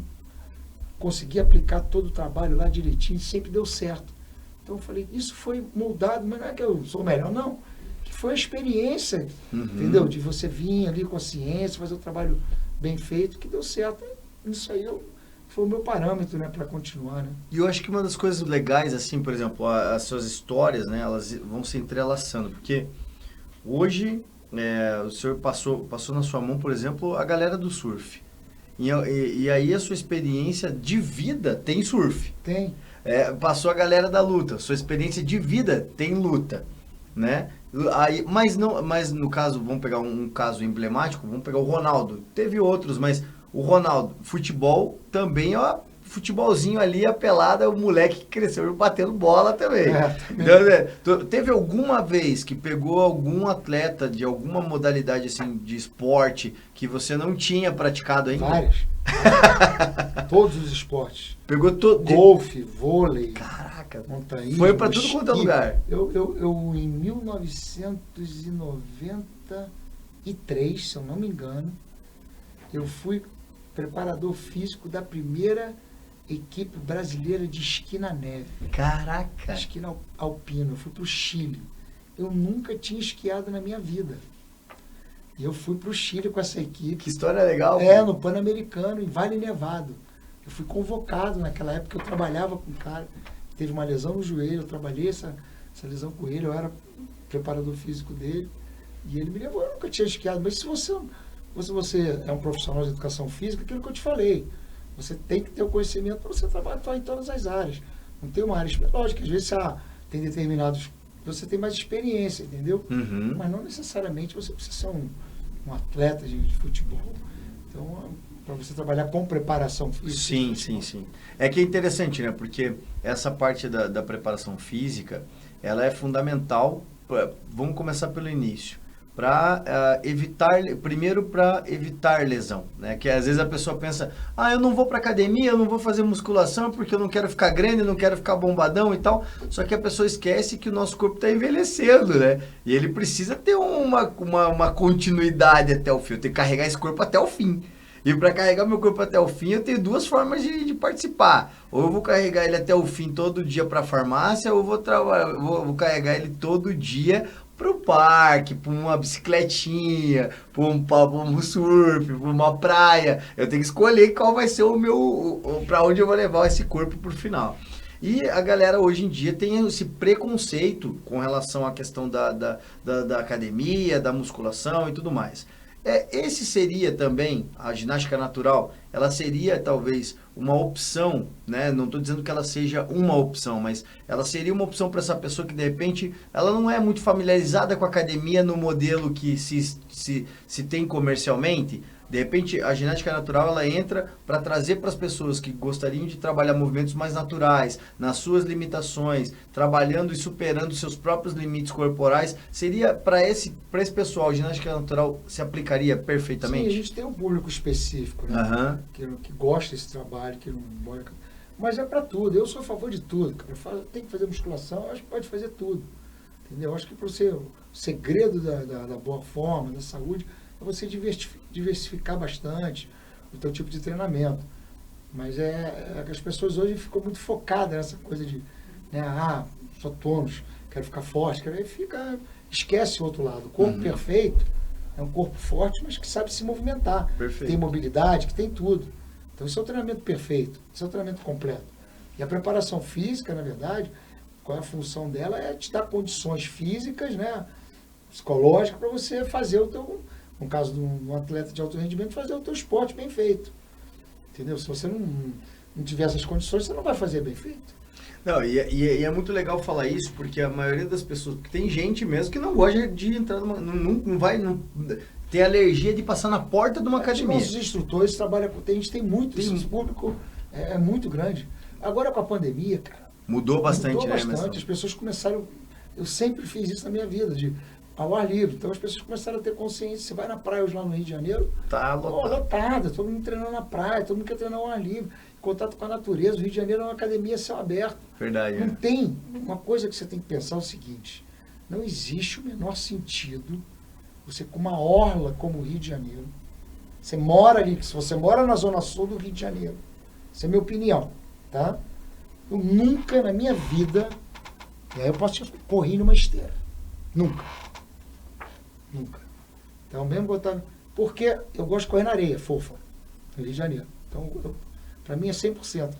Consegui aplicar todo o trabalho lá direitinho, sempre deu certo. Então eu falei, isso foi moldado, mas não é que eu sou melhor, não. Que foi a experiência, entendeu? De você vir ali com a ciência, fazer o trabalho bem feito, que deu certo. Isso aí foi o meu parâmetro, né, para continuar, né? E eu acho que uma das coisas legais, assim, por exemplo, as suas histórias, né, elas vão se entrelaçando, porque hoje o senhor passou na sua mão, por exemplo, a galera do surf. E aí a sua experiência de vida tem surf. Tem. Passou a galera da luta, sua experiência de vida tem luta, né? Aí, mas no caso, vamos pegar um caso emblemático, vamos pegar o Ronaldo. Teve outros, mas o Ronaldo, futebol também, ó, futebolzinho ali, a pelada, o moleque que cresceu batendo bola também. Então, teve alguma vez que pegou algum atleta de alguma modalidade assim de esporte que você não tinha praticado ainda? Várias. Todos os esportes. Pegou todo. Golfe, vôlei. Caraca. Montanhismo. Foi pra tudo quanto é lugar. Eu em 1993, se eu não me engano, eu fui preparador físico da primeira equipe brasileira de esqui na neve. Caraca. Esqui alpino. Eu fui pro Chile. Eu nunca tinha esquiado na minha vida. E eu fui pro Chile com essa equipe. Que história legal. No Pan-Americano, em Vale Nevado. Eu fui convocado naquela época, eu trabalhava com um cara que teve uma lesão no joelho, eu trabalhei essa lesão com ele, eu era preparador físico dele, e ele me levou, eu nunca tinha esquiado, mas se você é um profissional de educação física, aquilo que eu te falei, você tem que ter o conhecimento para você trabalhar em todas as áreas. Não tem uma área específica. Lógico que às vezes tem determinados... Você tem mais experiência, entendeu? Mas não necessariamente você precisa ser um atleta de futebol. Então, para você trabalhar com preparação física. Sim. É que é interessante, né? Porque essa parte da preparação física, ela é fundamental. Vamos começar pelo início. Para evitar lesão, né? Que às vezes a pessoa pensa, eu não vou para academia, eu não vou fazer musculação porque eu não quero ficar grande, eu não quero ficar bombadão e tal. Só que a pessoa esquece que o nosso corpo está envelhecendo, né? E ele precisa ter uma continuidade até o fim. Eu tenho que carregar esse corpo até o fim. E para carregar meu corpo até o fim, eu tenho duas formas de participar. Ou eu vou carregar ele até o fim todo dia para a farmácia, ou eu vou carregar ele todo dia para o parque, para uma bicicletinha, para um surf, para uma praia. Eu tenho que escolher qual vai ser para onde eu vou levar esse corpo para o final. E a galera hoje em dia tem esse preconceito com relação à questão da academia, da musculação e tudo mais. Esse seria também, a ginástica natural, ela seria talvez uma opção, né? Não estou dizendo que ela seja uma opção, mas ela seria uma opção para essa pessoa que de repente ela não é muito familiarizada com a academia no modelo que se tem comercialmente. De repente, a ginástica natural ela entra para trazer para as pessoas que gostariam de trabalhar movimentos mais naturais, nas suas limitações, trabalhando e superando seus próprios limites corporais. Seria para esse pessoal, a ginástica natural se aplicaria perfeitamente? Sim, a gente tem um público específico, né? Aham. Que gosta desse trabalho, que não mora. Mas é para tudo. Eu sou a favor de tudo, cara. Tem que fazer musculação, eu acho que pode fazer tudo. Entendeu? Eu acho que para você, o segredo da boa forma, da saúde, é você diversificar bastante o teu tipo de treinamento. Mas é que as pessoas hoje ficam muito focadas nessa coisa de, né, sou tônus, quero ficar forte, esquece o outro lado. O corpo perfeito é um corpo forte, mas que sabe se movimentar. Perfeito. Tem mobilidade, que tem tudo. Então, esse é o treinamento perfeito, esse é o treinamento completo. E a preparação física, na verdade, qual é a função dela? É te dar condições físicas, né, psicológicas, para você fazer o teu, no caso de um atleta de alto rendimento, fazer o teu esporte bem feito. Entendeu? Se você não tiver essas condições, você não vai fazer bem feito. Não, e é muito legal falar isso, porque a maioria das pessoas, tem gente mesmo que não gosta de entrar numa, não vai ter alergia de passar na porta de uma academia. Os instrutores trabalham com, a gente tem muito, esse público é muito grande. Agora com a pandemia, cara, mudou bastante, né? As pessoas começaram, eu sempre fiz isso na minha vida, ao ar livre. Então as pessoas começaram a ter consciência. Você vai na praia hoje lá no Rio de Janeiro, tá lotada, todo mundo treinando na praia, todo mundo quer treinar ao ar livre, em contato com a natureza. O Rio de Janeiro é uma academia a céu aberto. Verdade. Não tem, uma coisa que você tem que pensar é o seguinte, não existe o menor sentido você com uma orla como o Rio de Janeiro, você mora ali, se você mora na zona sul do Rio de Janeiro, essa é a minha opinião, tá? Eu nunca na minha vida, e aí eu posso correr numa esteira. Nunca. Então, mesmo botar. Porque eu gosto de correr na areia, fofa, no Rio de Janeiro. Então, para mim é 100%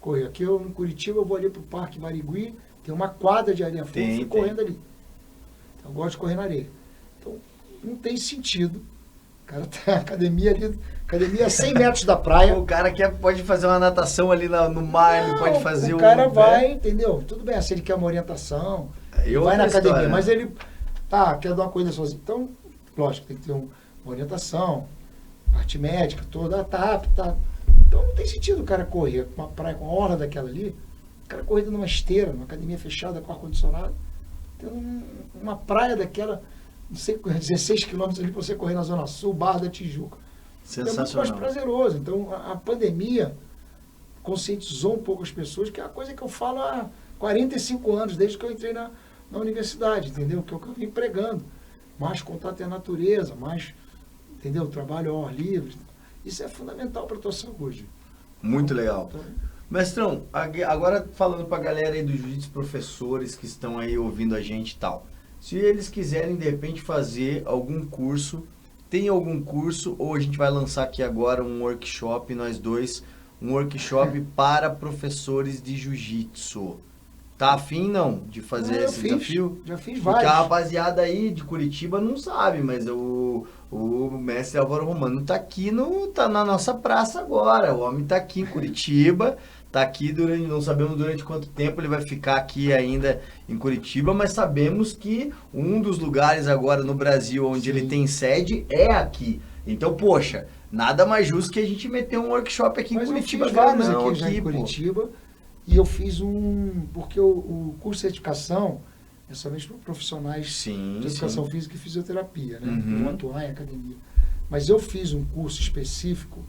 correr. Aqui em Curitiba, eu vou ali pro Parque Marigui, tem uma quadra de areia fofa e correndo ali. Então, eu gosto de correr na areia. Então, não tem sentido. O cara tá academia ali, academia a 100 metros da praia. O cara pode fazer uma natação ali no mar, ele pode fazer o cara vai, entendeu? Tudo bem, se ele quer uma orientação, vai na academia, história, mas ele quer dar uma coisa sozinho. Então, lógico, tem que ter uma orientação, parte médica toda, tá. Então não tem sentido o cara correr uma praia com a orla daquela ali, o cara correr numa esteira, numa academia fechada com ar-condicionado. Tem uma praia daquela, não sei, 16 quilômetros ali para você correr na Zona Sul, Barra da Tijuca. Sensacional. É muito mais prazeroso. Então, a pandemia conscientizou um pouco as pessoas, que é a coisa que eu falo há 45 anos, desde que eu entrei na universidade, entendeu? Que é o que eu vim pregando. Mais contato com a natureza, mais, entendeu? Trabalho ao ar livre. Isso é fundamental para a tua saúde. Muito legal. Então, Mestrão, agora falando para a galera aí do jiu-jitsu, professores que estão aí ouvindo a gente e tal. Se eles quiserem, de repente, fazer algum curso, tem algum curso, ou a gente vai lançar aqui agora um workshop, nós dois, um workshop para professores de jiu-jitsu. Tá afim, não, de fazer esse desafio? Já fiz vários. Porque a rapaziada aí de Curitiba não sabe, mas o mestre Álvaro Romano tá aqui, tá na nossa praça agora. O homem tá aqui em Curitiba, tá aqui não sabemos durante quanto tempo ele vai ficar aqui ainda em Curitiba, mas sabemos que um dos lugares agora no Brasil onde ele tem sede é aqui. Então, poxa, nada mais justo que a gente meter um workshop aqui em Curitiba. Eu fiz vários aqui já em Curitiba. E eu fiz porque o curso de certificação é somente para profissionais de educação física e fisioterapia, né? Que vão atuar em academia. Mas eu fiz um curso específico,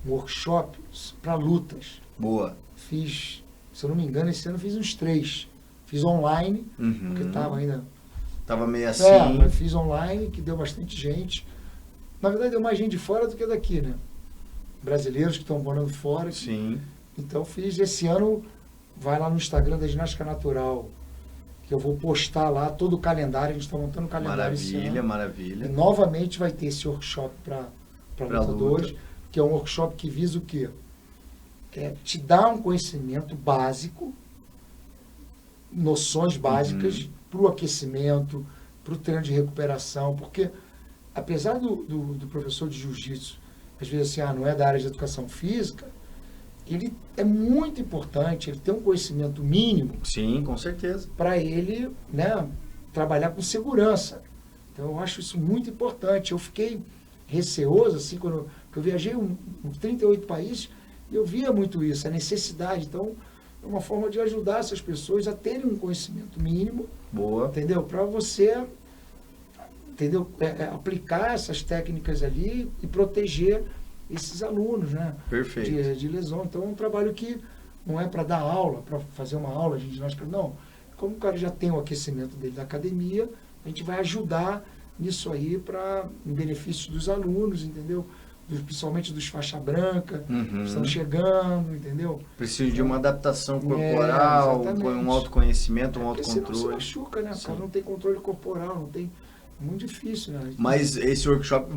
um workshop para lutas. Boa. Fiz, se eu não me engano, esse ano eu fiz uns 3. Fiz online, porque estava ainda... Estava meio assim. Mas fiz online, que deu bastante gente. Na verdade, deu mais gente de fora do que daqui, né? Brasileiros que estão morando fora. Sim. Então fiz esse ano, vai lá no Instagram da Ginástica Natural, que eu vou postar lá todo o calendário, a gente está montando o calendário esse ano. Maravilha. E novamente vai ter esse workshop para lutadores, que é um workshop que visa o quê? É te dar um conhecimento básico, noções básicas para o aquecimento, para o treino de recuperação, porque apesar do professor de jiu-jitsu, às vezes assim, não é da área de educação física, ele é muito importante, ele tem um conhecimento mínimo. Sim, com certeza. Para ele, né, trabalhar com segurança. Então, eu acho isso muito importante. Eu fiquei receoso, assim, quando eu viajei 38 países, e eu via muito isso, a necessidade. Então, é uma forma de ajudar essas pessoas a terem um conhecimento mínimo, Boa. entendeu? Para você, entendeu? Aplicar essas técnicas ali e proteger esses alunos, né? Perfeito. De lesão. Então, é um trabalho que não é para dar aula, para fazer uma aula, não. Como o cara já tem o aquecimento dele da academia, a gente vai ajudar nisso aí em benefício dos alunos, entendeu? Principalmente dos faixa branca, que estão chegando, entendeu? Precisa de uma adaptação corporal, um autoconhecimento, um autocontrole. Senão se machuca, né? O cara não tem controle corporal, não tem... É muito difícil, né? Mas esse workshop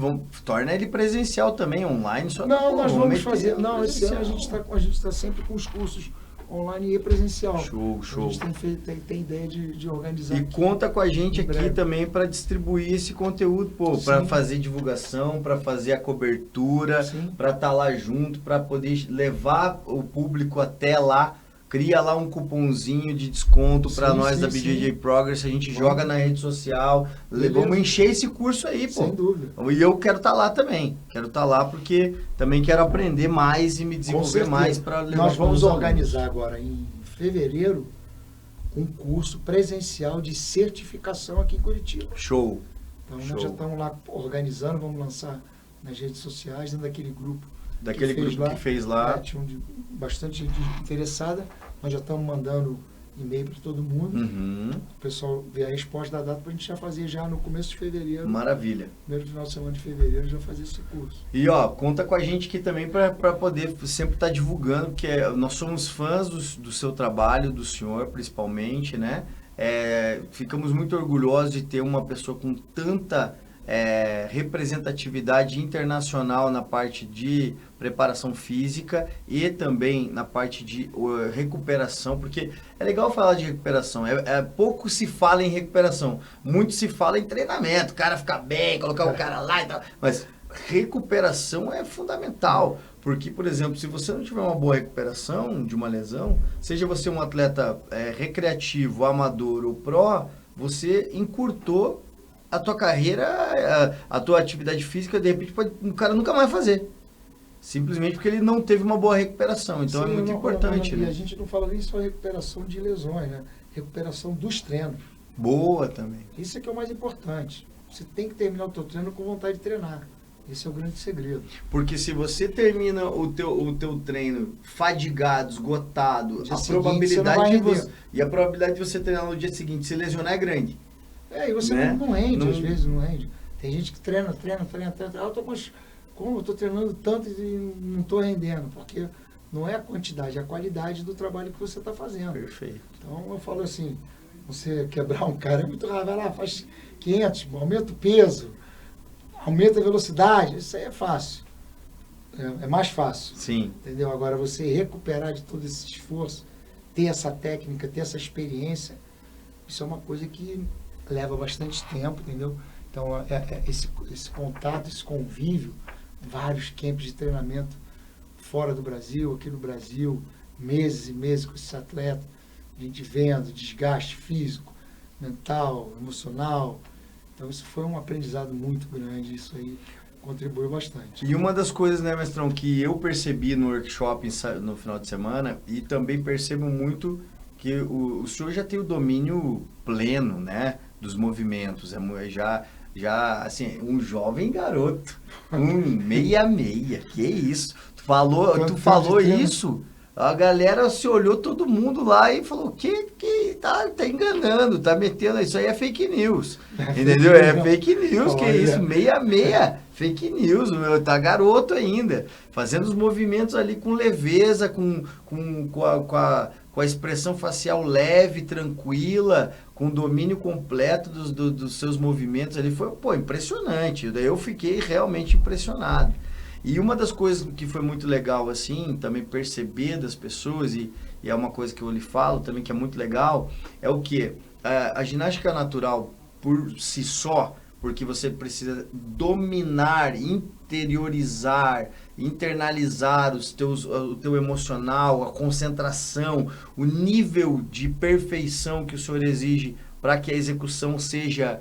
torna ele presencial também, online? Só não, nós vamos fazer... Não, esse ano a gente está sempre com os cursos online e presencial. Show. A gente tem ideia de organizar. E conta com a gente aqui também para distribuir esse conteúdo, para fazer divulgação, para fazer a cobertura, para estar lá junto, para poder levar o público até lá. Cria lá um cupomzinho de desconto para nós da BJJ Progress, a gente joga na rede social, vamos encher esse curso aí, pô. Sem dúvida. E eu quero estar lá também, porque também quero aprender mais e me desenvolver mais para levar. Nós vamos organizar agora em fevereiro um curso presencial de certificação aqui em Curitiba. Show. Então nós já estamos lá organizando, vamos lançar nas redes sociais, dentro daquele grupo. Que fez lá. Tinha bastante gente interessada. Nós já estamos mandando e-mail para todo mundo. O pessoal vê a resposta da data para a gente já fazer já no começo de fevereiro. Maravilha. Primeiro final de semana de fevereiro já fazer esse curso. E conta com a gente aqui também para poder sempre estar divulgando, porque nós somos fãs do seu trabalho, do senhor principalmente, né? Ficamos muito orgulhosos de ter uma pessoa com tanta representatividade internacional na parte de preparação física e também na parte de recuperação, porque é legal falar de recuperação, pouco se fala em recuperação, muito se fala em treinamento, o cara ficar bem, colocar o cara lá e tal, mas recuperação é fundamental, porque, por exemplo, se você não tiver uma boa recuperação de uma lesão, seja você um atleta recreativo, amador ou pró, você encurtou a tua carreira, a tua atividade física, de repente o cara nunca mais fazer. Simplesmente porque ele não teve uma boa recuperação. Então é muito importante. E a gente não fala nem só recuperação de lesões, né? Recuperação dos treinos. Boa também. Isso é que é o mais importante. Você tem que terminar o teu treino com vontade de treinar. Esse é o grande segredo. Porque se você termina o teu treino fadigado, esgotado, a probabilidade de você treinar no dia seguinte se lesionar é grande. E você não rende, às vezes não rende. Tem gente que treina. Como eu estou treinando tanto e não estou rendendo? Porque não é a quantidade, é a qualidade do trabalho que você está fazendo. Perfeito. Então eu falo assim, você quebrar um cara é muito raro, vai lá, faz 500, aumenta o peso, aumenta a velocidade, isso aí é fácil. É mais fácil. Sim. Entendeu? Agora você recuperar de todo esse esforço, ter essa técnica, ter essa experiência, isso é uma coisa que leva bastante tempo, entendeu? Então, esse contato, esse convívio, vários campos de treinamento fora do Brasil, aqui no Brasil, meses e meses com esses atletas, a gente vendo desgaste físico, mental, emocional. Então, isso foi um aprendizado muito grande, isso aí contribuiu bastante. E uma das coisas, né, mestrão, que eu percebi no workshop no final de semana, e também percebo muito que o senhor já tem o domínio pleno, né, dos movimentos, já assim, um jovem garoto, 66, que isso? Tu falou isso, a galera se olhou todo mundo lá e falou, que tá enganando, tá metendo, isso aí é fake news, entendeu? É fake news, que isso, 66, fake news, tá garoto ainda, fazendo os movimentos ali com leveza, com a expressão facial leve, tranquila, com domínio completo dos seus movimentos ali, foi, impressionante. Daí eu fiquei realmente impressionado. E uma das coisas que foi muito legal, assim, também perceber das pessoas, e é uma coisa que eu lhe falo também que é muito legal, é o quê? A ginástica natural, por si só, porque você precisa dominar, interiorizar, internalizar o teu emocional, a concentração, o nível de perfeição que o senhor exige para que a execução seja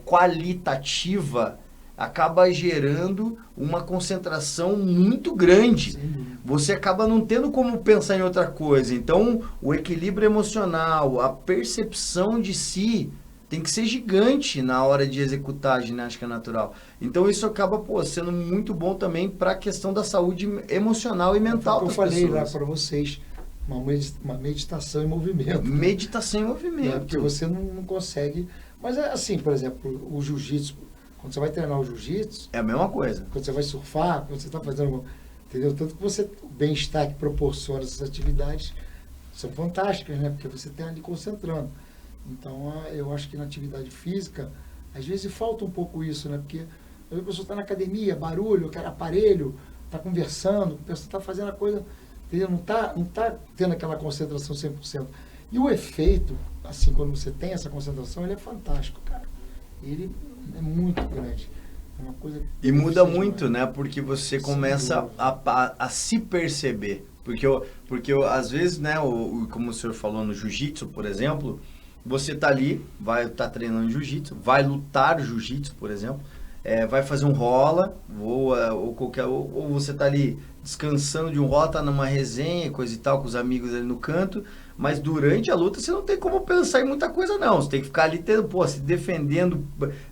qualitativa, acaba gerando uma concentração muito grande. Sim. Você acaba não tendo como pensar em outra coisa. Então, o equilíbrio emocional, a percepção de si tem que ser gigante na hora de executar a ginástica natural. Então, isso acaba sendo muito bom também para a questão da saúde emocional e mental das pessoas. Eu falei lá para vocês, uma meditação em movimento. Meditação em movimento. Porque você não consegue... Mas é assim, por exemplo, o jiu-jitsu, quando você vai treinar o jiu-jitsu... É a mesma coisa. Quando você vai surfar, quando você está fazendo... Entendeu? Tanto que o bem-estar que proporciona essas atividades são fantásticas, né? Porque você tem ali concentrando. Então, eu acho que na atividade física, às vezes falta um pouco isso, né? Porque a pessoa está na academia, barulho, quer aparelho, está conversando, a pessoa está fazendo a coisa, entendeu? Não tá tendo aquela concentração 100%. E o efeito, assim, quando você tem essa concentração, ele é fantástico, cara. Ele é muito grande. É uma coisa e muda muito, né? Porque você começa a se perceber. Porque às vezes, né, como o senhor falou no jiu-jitsu, por exemplo, você tá ali, vai estar treinando jiu-jitsu, vai lutar jiu-jitsu, por exemplo, vai fazer um rola, ou você tá ali descansando de um rola, tá numa resenha, coisa e tal, com os amigos ali no canto, mas durante a luta você não tem como pensar em muita coisa não, você tem que ficar ali se defendendo,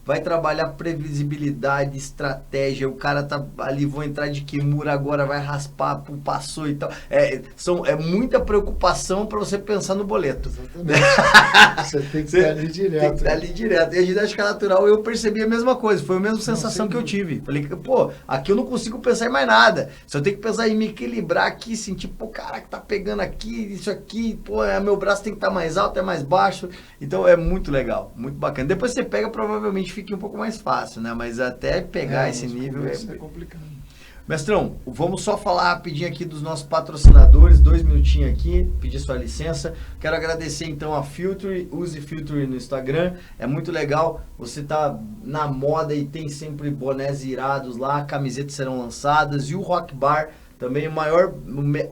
vai trabalhar previsibilidade, estratégia, o cara tá ali, vou entrar de Kimura agora, vai raspar, passou e tal, é muita preocupação para você pensar no boleto. Exatamente. Você tem que estar ali direto. Tem que estar ali direto. E a ginástica natural eu percebi a mesma coisa, foi a mesma sensação que eu tive. Falei, aqui eu não consigo pensar em mais nada, só tenho que pensar em me equilibrar aqui, sentir, caraca, tá pegando aqui, isso aqui, meu braço tem que estar mais alto, é mais baixo. Então é muito legal, muito bacana. Depois você pega, provavelmente fica um pouco mais fácil, né? Mas até pegar esse nível é complicado. Mestrão, vamos só falar rapidinho aqui dos nossos patrocinadores, 2 minutinhos aqui, pedir sua licença. Quero agradecer então a Filtry, use Filtry no Instagram, é muito legal, você tá na moda e tem sempre bonés irados lá, camisetas serão lançadas, e o Rock Bar, também o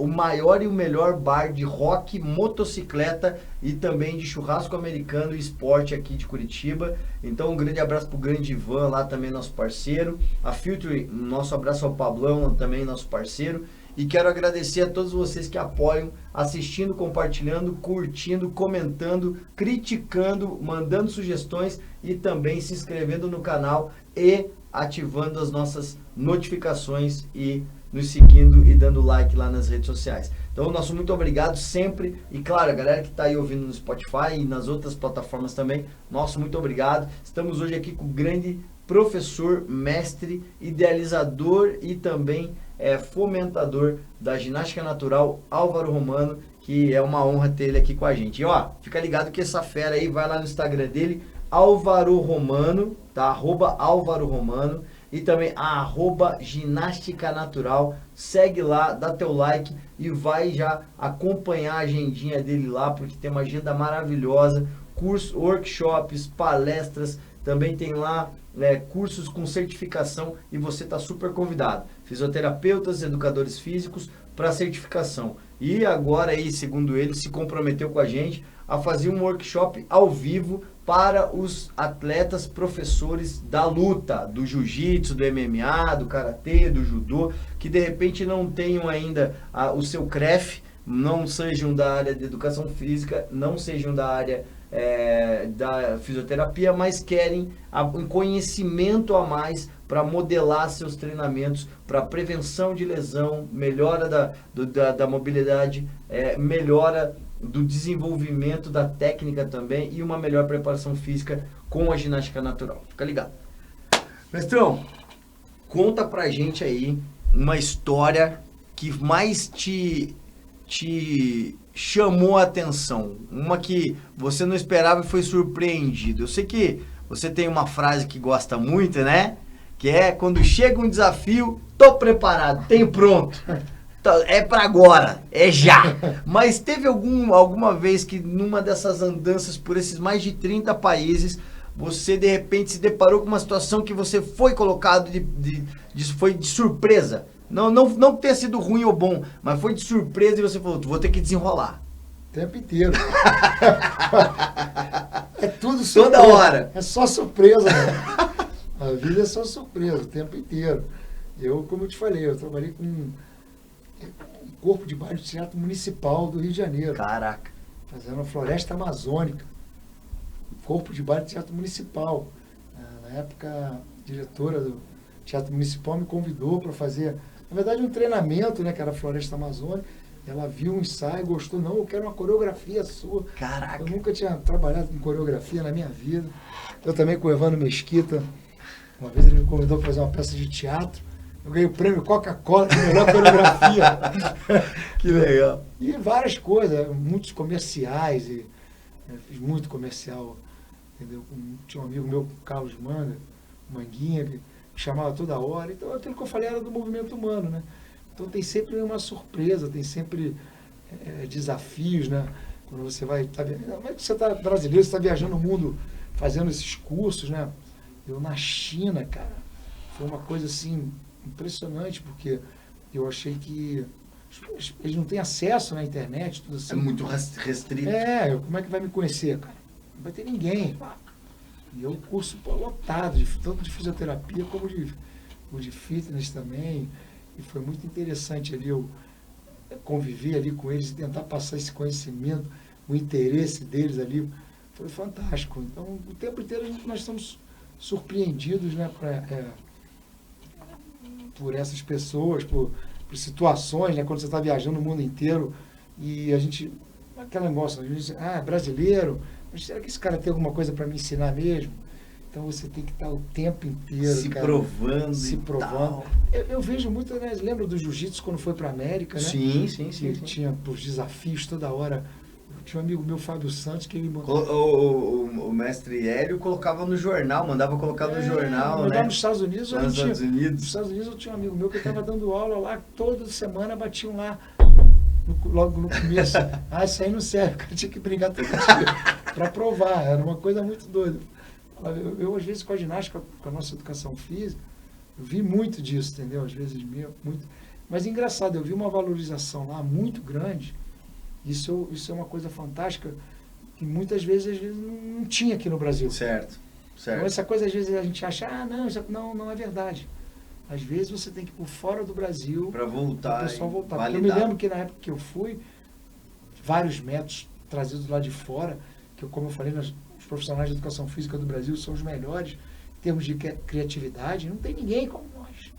maior e o melhor bar de rock, motocicleta e também de churrasco americano e esporte aqui de Curitiba. Então um grande abraço pro grande Ivan lá também, nosso parceiro. A Filtry, nosso abraço ao Pablão, também nosso parceiro. E quero agradecer a todos vocês que apoiam, assistindo, compartilhando, curtindo, comentando, criticando, mandando sugestões e também se inscrevendo no canal e ativando as nossas notificações e nos seguindo e dando like lá nas redes sociais. Então, nosso muito obrigado sempre. E claro, a galera que está aí ouvindo no Spotify e nas outras plataformas também, nosso muito obrigado. Estamos hoje aqui com o grande professor, mestre, idealizador e também fomentador da ginástica natural, Álvaro Romano, que é uma honra ter ele aqui com a gente. E fica ligado que essa fera aí, vai lá no Instagram dele, Álvaro Romano, tá? @Álvaro Romano. E também a @ginástica natural, segue lá, dá teu like e vai já acompanhar a agendinha dele lá, porque tem uma agenda maravilhosa, cursos, workshops, palestras, também tem lá cursos com certificação e você está super convidado. Fisioterapeutas, educadores físicos para certificação. E agora aí, segundo ele, se comprometeu com a gente a fazer um workshop ao vivo para os atletas professores da luta, do jiu-jitsu, do MMA, do karatê, do judô, que de repente não tenham ainda o seu CREF, não sejam da área de educação física, não sejam da área da fisioterapia, mas querem um conhecimento a mais para modelar seus treinamentos para prevenção de lesão, melhora da mobilidade, melhora do desenvolvimento da técnica também e uma melhor preparação física com a ginástica natural. Fica ligado. Mestrão, conta pra gente aí uma história que mais te chamou a atenção, uma que você não esperava e foi surpreendido. Eu sei que você tem uma frase que gosta muito, né? Que é: quando chega um desafio, tô preparado, tenho pronto. É para agora, é já. Mas teve alguma vez que numa dessas andanças por esses mais de 30 países, você de repente se deparou com uma situação que você foi colocado foi de surpresa? Não ter sido ruim ou bom, mas foi de surpresa e você falou, vou ter que desenrolar. O tempo inteiro. É tudo surpresa. Toda hora. É só surpresa, né? A vida é só surpresa o tempo inteiro. Eu, como eu te falei, eu trabalhei com um corpo de baile de teatro municipal do Rio de Janeiro. Caraca. Fazendo a Floresta Amazônica. Corpo de baile de teatro municipal. Na época, a diretora do Teatro Municipal me convidou para fazer, na verdade, um treinamento, né, que era a Floresta Amazônica. Ela viu um ensaio, gostou, não, eu quero uma coreografia sua. Caraca. Eu nunca tinha trabalhado com coreografia na minha vida. Eu também com o Evandro Mesquita. Uma vez ele me convidou para fazer uma peça de teatro. Eu ganhei o prêmio Coca-Cola de melhor coreografia. Que legal. E várias coisas, muitos comerciais. E, fiz muito comercial, entendeu? Tinha um amigo meu, Carlos Manga, Manguinha, que me chamava toda hora. Então aquilo que eu falei era do movimento humano, né? Então tem sempre uma surpresa, tem sempre desafios, né? Quando você vai... Como é que você está brasileiro, você está viajando no mundo fazendo esses cursos, né? Eu na China, cara, foi uma coisa assim impressionante, porque eu achei que eles não têm acesso na internet, tudo assim. É muito restrito. Como é que vai me conhecer, cara? Não vai ter ninguém. E eu curso lotado, tanto de fisioterapia como de fitness também. E foi muito interessante ali eu conviver ali com eles e tentar passar esse conhecimento, o interesse deles ali. Foi fantástico. Então, o tempo inteiro nós estamos surpreendidos, né, por essas pessoas, por situações, né, quando você está viajando no mundo inteiro e a gente, aquela negócio, a gente diz, brasileiro, mas será que esse cara tem alguma coisa para me ensinar mesmo? Então você tem que estar o tempo inteiro, se cara, provando. Se provando. Eu vejo muito, né, lembra do jiu-jitsu quando foi para a América, né? Sim. Tinha os desafios toda hora. Tinha um amigo meu, Fábio Santos, que ele o mestre Hélio colocava no jornal, mandava colocar no jornal, né? Nos Estados Unidos, nos Estados Unidos eu tinha um amigo meu que estava dando aula lá, toda semana batiam lá, logo no começo. Isso aí não serve, o cara tinha que brigar todo dia para provar, era uma coisa muito doida. Eu, às vezes, com a ginástica, com a nossa educação física, eu vi muito disso, entendeu? Às vezes, muito. Mas, engraçado, eu vi uma valorização lá muito grande. Isso é uma coisa fantástica que muitas vezes não tinha aqui no Brasil. Certo. Então, essa coisa, às vezes, a gente acha, não é verdade. Às vezes, você tem que ir por fora do Brasil para voltar. O pessoal voltar. Eu me lembro que, na época que eu fui, vários métodos trazidos lá de fora, que, como eu falei, os profissionais de educação física do Brasil são os melhores em termos de criatividade. Não tem ninguém como nós.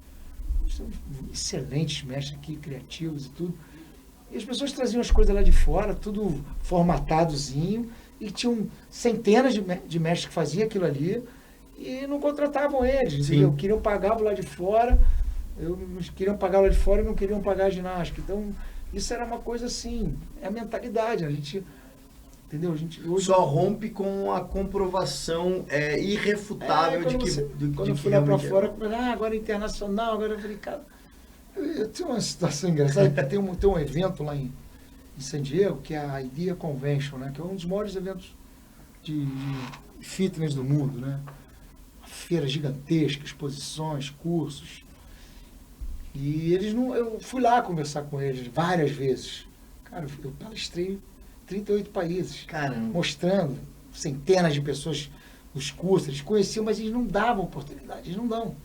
Somos excelentes mestres aqui, criativos e tudo. E as pessoas traziam as coisas lá de fora, tudo formatadozinho, e tinham centenas de mestres que faziam aquilo ali e não contratavam eles, entendeu? Queriam pagar lá de fora, queriam pagar lá de fora e não queriam pagar a ginástica. Então, isso era uma coisa assim, é a mentalidade, a gente... Entendeu? A gente hoje só rompe com a comprovação irrefutável de que... Quando eu fui lá para fora, agora é internacional, agora eu falei, cara... Eu tenho uma situação engraçada, tem um evento lá em San Diego, que é a IDEA Convention, né, que é um dos maiores eventos de fitness do mundo, né? Feira gigantesca, exposições, cursos. E eles não... Eu fui lá conversar com eles várias vezes. Cara, eu palestrei 38 países. Caramba. Mostrando centenas de pessoas os cursos, eles conheciam, mas eles não davam oportunidade, eles não dão.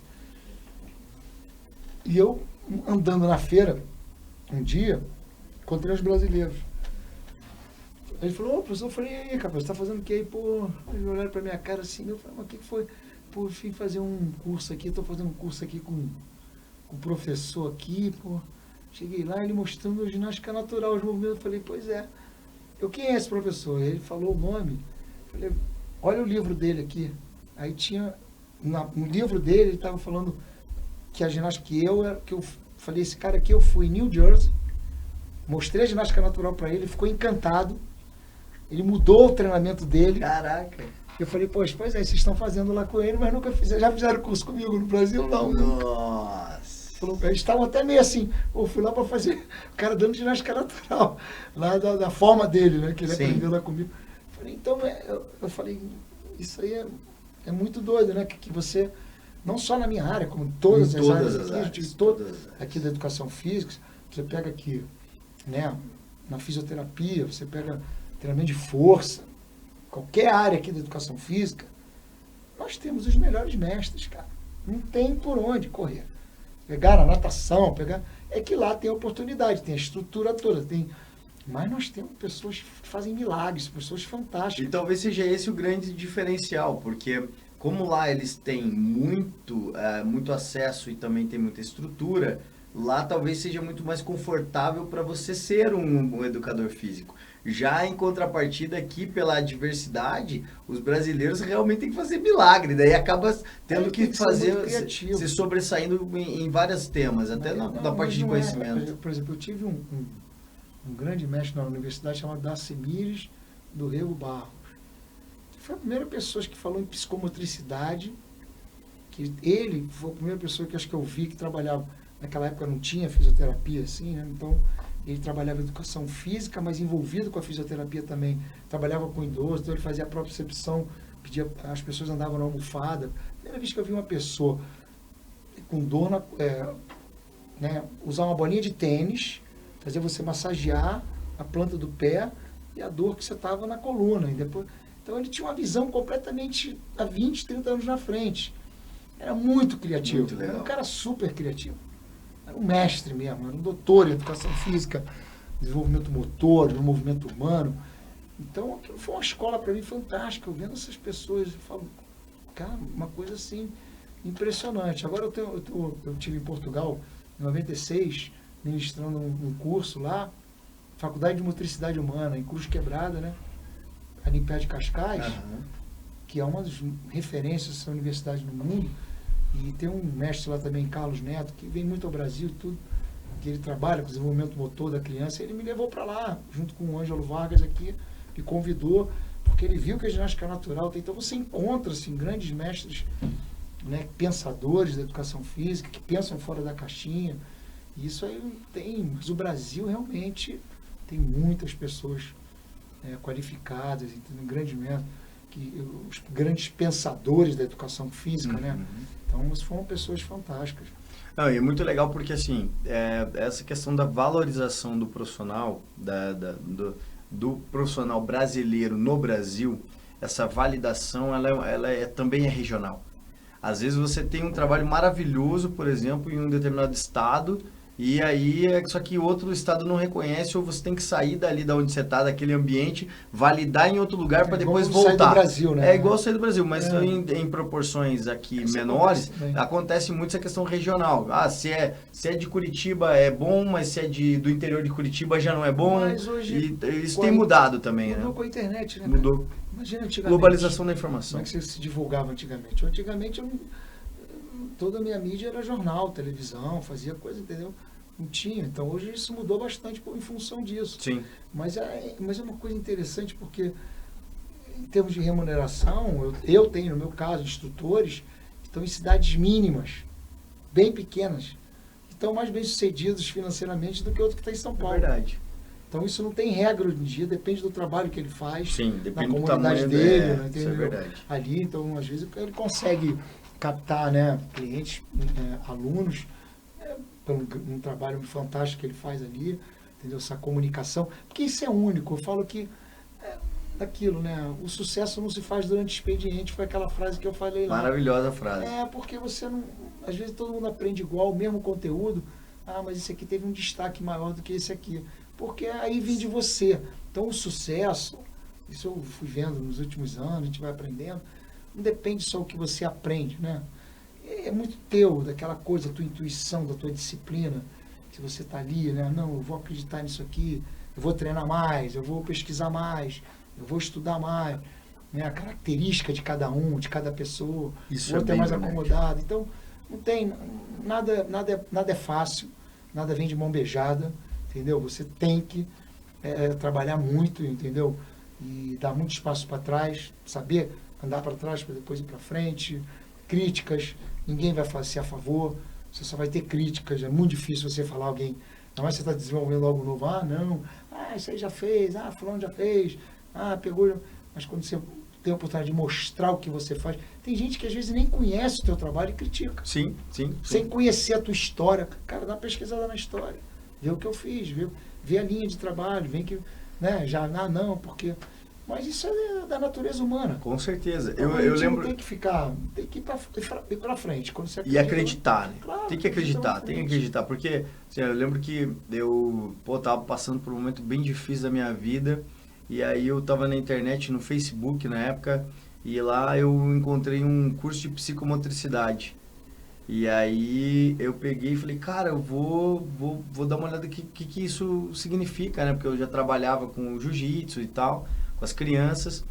E eu, andando na feira, um dia, encontrei os brasileiros. Ele falou, professor, eu falei, e aí, cara, você está fazendo o que aí? Pô, eles olharam para minha cara assim, eu falei, mas o que foi? Pô, eu fui fazer um curso aqui, estou fazendo um curso aqui com o professor aqui, pô. Cheguei lá, ele mostrando a ginástica natural, os movimentos, eu falei, pois é. Quem é esse professor? Ele falou o nome. Falei, olha o livro dele aqui. Aí tinha, no livro dele, ele estava falando que a ginástica que eu falei, esse cara aqui, eu fui em New Jersey, mostrei a ginástica natural para ele, ficou encantado. Ele mudou o treinamento dele. Caraca. Eu falei, pois é, vocês estão fazendo lá com ele, mas nunca fizeram. Já fizeram curso comigo no Brasil? Não. Nossa. Eles estavam até meio assim, fui lá para fazer, o cara dando ginástica natural, lá da forma dele, né, que ele aprendeu lá comigo. Eu falei, isso aí é muito doido, né, que você, não só na minha área, como em todas as áreas aqui da educação física, você pega aqui, né, na fisioterapia, você pega treinamento de força, qualquer área aqui da educação física, nós temos os melhores mestres, cara. Não tem por onde correr. Pegar a natação, é que lá tem a oportunidade, tem a estrutura toda, mas nós temos pessoas que fazem milagres, pessoas fantásticas. E talvez seja esse o grande diferencial, porque como lá eles têm muito acesso e também tem muita estrutura, lá talvez seja muito mais confortável para você ser um educador físico. Já em contrapartida aqui, pela diversidade, os brasileiros realmente têm que fazer milagre, daí acaba tendo que fazer, se sobressaindo em vários temas, até na parte de conhecimento. Por exemplo, eu tive um grande mestre na universidade chamado Dacemires do Rego Barros. Foi a primeira pessoa que falou em psicomotricidade, que ele foi a primeira pessoa que acho que eu vi que trabalhava, naquela época não tinha fisioterapia assim, né? Então ele trabalhava em educação física, mas envolvido com a fisioterapia também, trabalhava com idoso, então ele fazia a propriocepção, pedia, as pessoas andavam na almofada. Primeira vez que eu vi uma pessoa com dor, usar uma bolinha de tênis, fazer você massagear a planta do pé e a dor que você estava na coluna. E depois, então ele tinha uma visão completamente há 20, 30 anos na frente. Era muito criativo, muito legal. Era um cara super criativo. Era um mestre mesmo, era um doutor em educação física, desenvolvimento motor, no movimento humano. Então aquilo foi uma escola para mim fantástica. Eu vendo essas pessoas, eu falo, cara, uma coisa assim impressionante. Agora eu tive em Portugal, em 96, ministrando um curso lá, Faculdade de Motricidade Humana, em Cruz Quebrada, né? Ali em Pé de Cascais, que é uma das referências dessa universidade no mundo. E tem um mestre lá também, Carlos Neto, que vem muito ao Brasil, tudo, que ele trabalha com o desenvolvimento motor da criança. Ele me levou para lá, junto com o Ângelo Vargas aqui, me convidou, porque ele viu que a ginástica natural tem. Então você encontra assim, grandes mestres, né, pensadores da educação física, que pensam fora da caixinha. E isso aí tem, mas o Brasil realmente tem muitas pessoas qualificadas, entendeu? Os grandes pensadores da educação física, né? Então, foram pessoas fantásticas. Não, e é muito legal porque, assim, essa questão da valorização do profissional, do profissional brasileiro no Brasil, essa validação, ela também é regional. Às vezes você tem um trabalho maravilhoso, por exemplo, em um determinado estado, e aí só que outro estado não reconhece, ou você tem que sair dali da onde você está, daquele ambiente, validar em outro lugar para depois voltar. Sair do Brasil, né? É igual sair do Brasil, mas em proporções aqui menores, acontece muito essa questão regional. Se é de Curitiba é bom, mas se é do interior de Curitiba já não é bom. Mas hoje, e isso tem mudado também, mudou né? com a internet, né? Mudou. Imagina antigamente. Globalização da informação. Como é que você se divulgava antigamente? Antigamente, toda a minha mídia era jornal, televisão, fazia coisa, entendeu? Não tinha. Então, hoje isso mudou bastante em função disso. Sim. Mas é uma coisa interessante porque, em termos de remuneração, eu tenho, no meu caso, instrutores que estão em cidades mínimas, bem pequenas, que estão mais bem sucedidos financeiramente do que outro que está em São Paulo. É verdade. Então, isso não tem regra hoje em dia, depende do trabalho que ele faz. Sim, depende na comunidade do tamanho dele, né, isso é verdade. Ali, então, às vezes, ele consegue captar, né, clientes, alunos, pelo um trabalho fantástico que ele faz ali, entendeu? Essa comunicação, porque isso é único. Eu falo que daquilo, né? O sucesso não se faz durante o expediente, foi aquela frase que eu falei lá. Maravilhosa frase. Porque você não, às vezes todo mundo aprende igual, o mesmo conteúdo. Mas esse aqui teve um destaque maior do que esse aqui, porque aí vem de você. Então o sucesso, isso eu fui vendo nos últimos anos, a gente vai aprendendo, não depende só do que você aprende, né? É muito teu, daquela coisa, da tua intuição, da tua disciplina, que você está ali, né? Não, eu vou acreditar nisso aqui, eu vou treinar mais, eu vou pesquisar mais, eu vou estudar mais, né? A característica de cada um, de cada pessoa, isso o outro é mais verdade. acomodado. Então, não tem, nada é fácil, nada vem de mão beijada, entendeu? Você tem que trabalhar muito, entendeu? E dar muito espaço para trás, saber andar para trás para depois ir para frente, críticas, ninguém vai ser a favor, você só vai ter críticas, é muito difícil você falar alguém, não é que você está desenvolvendo algo novo, não, isso aí já fez, fulano já fez, pegou, mas quando você tem a oportunidade de mostrar o que você faz, tem gente que às vezes nem conhece o teu trabalho e critica. Sim. Sem conhecer a tua história, cara, dá uma pesquisada na história, vê o que eu fiz, vê a linha de trabalho, vem que, né, já, não, porque Mas isso é da natureza humana. Com certeza. Então, Eu lembro... tem que ir pra frente. Quando você E acreditar, né? Claro, Tem que acreditar. Porque assim, eu lembro que eu tava passando por um momento bem difícil da minha vida. E aí eu tava na internet, no Facebook na época. E lá eu encontrei um curso de psicomotricidade. E aí eu peguei e falei, cara, eu vou dar uma olhada no que isso significa, né? Porque eu já trabalhava com jiu-jitsu e tal, com as crianças.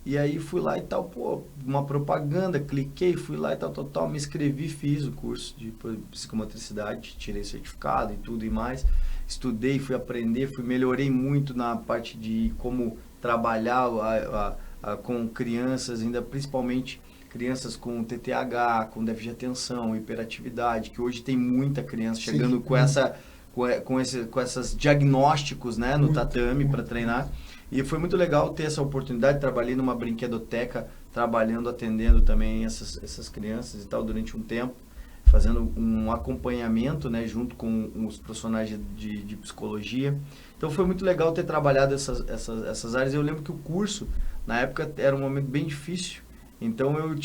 E aí fui lá e tal, pô, uma propaganda, cliquei, fui lá e tal, me inscrevi, fiz o curso de psicomotricidade, tirei certificado e tudo e mais. Estudei, fui aprender, melhorei muito na parte de como trabalhar com crianças, ainda principalmente crianças com TTAH, com déficit de atenção, hiperatividade, que hoje tem muita criança chegando com esses diagnósticos, né, no tatame para treinar. E foi muito legal ter essa oportunidade. Trabalhei numa brinquedoteca, atendendo também essas crianças e tal, durante um tempo, fazendo um acompanhamento, né, junto com os profissionais de psicologia. Então foi muito legal ter trabalhado essas áreas. Eu lembro que o curso, na época, era um momento bem difícil. Então eu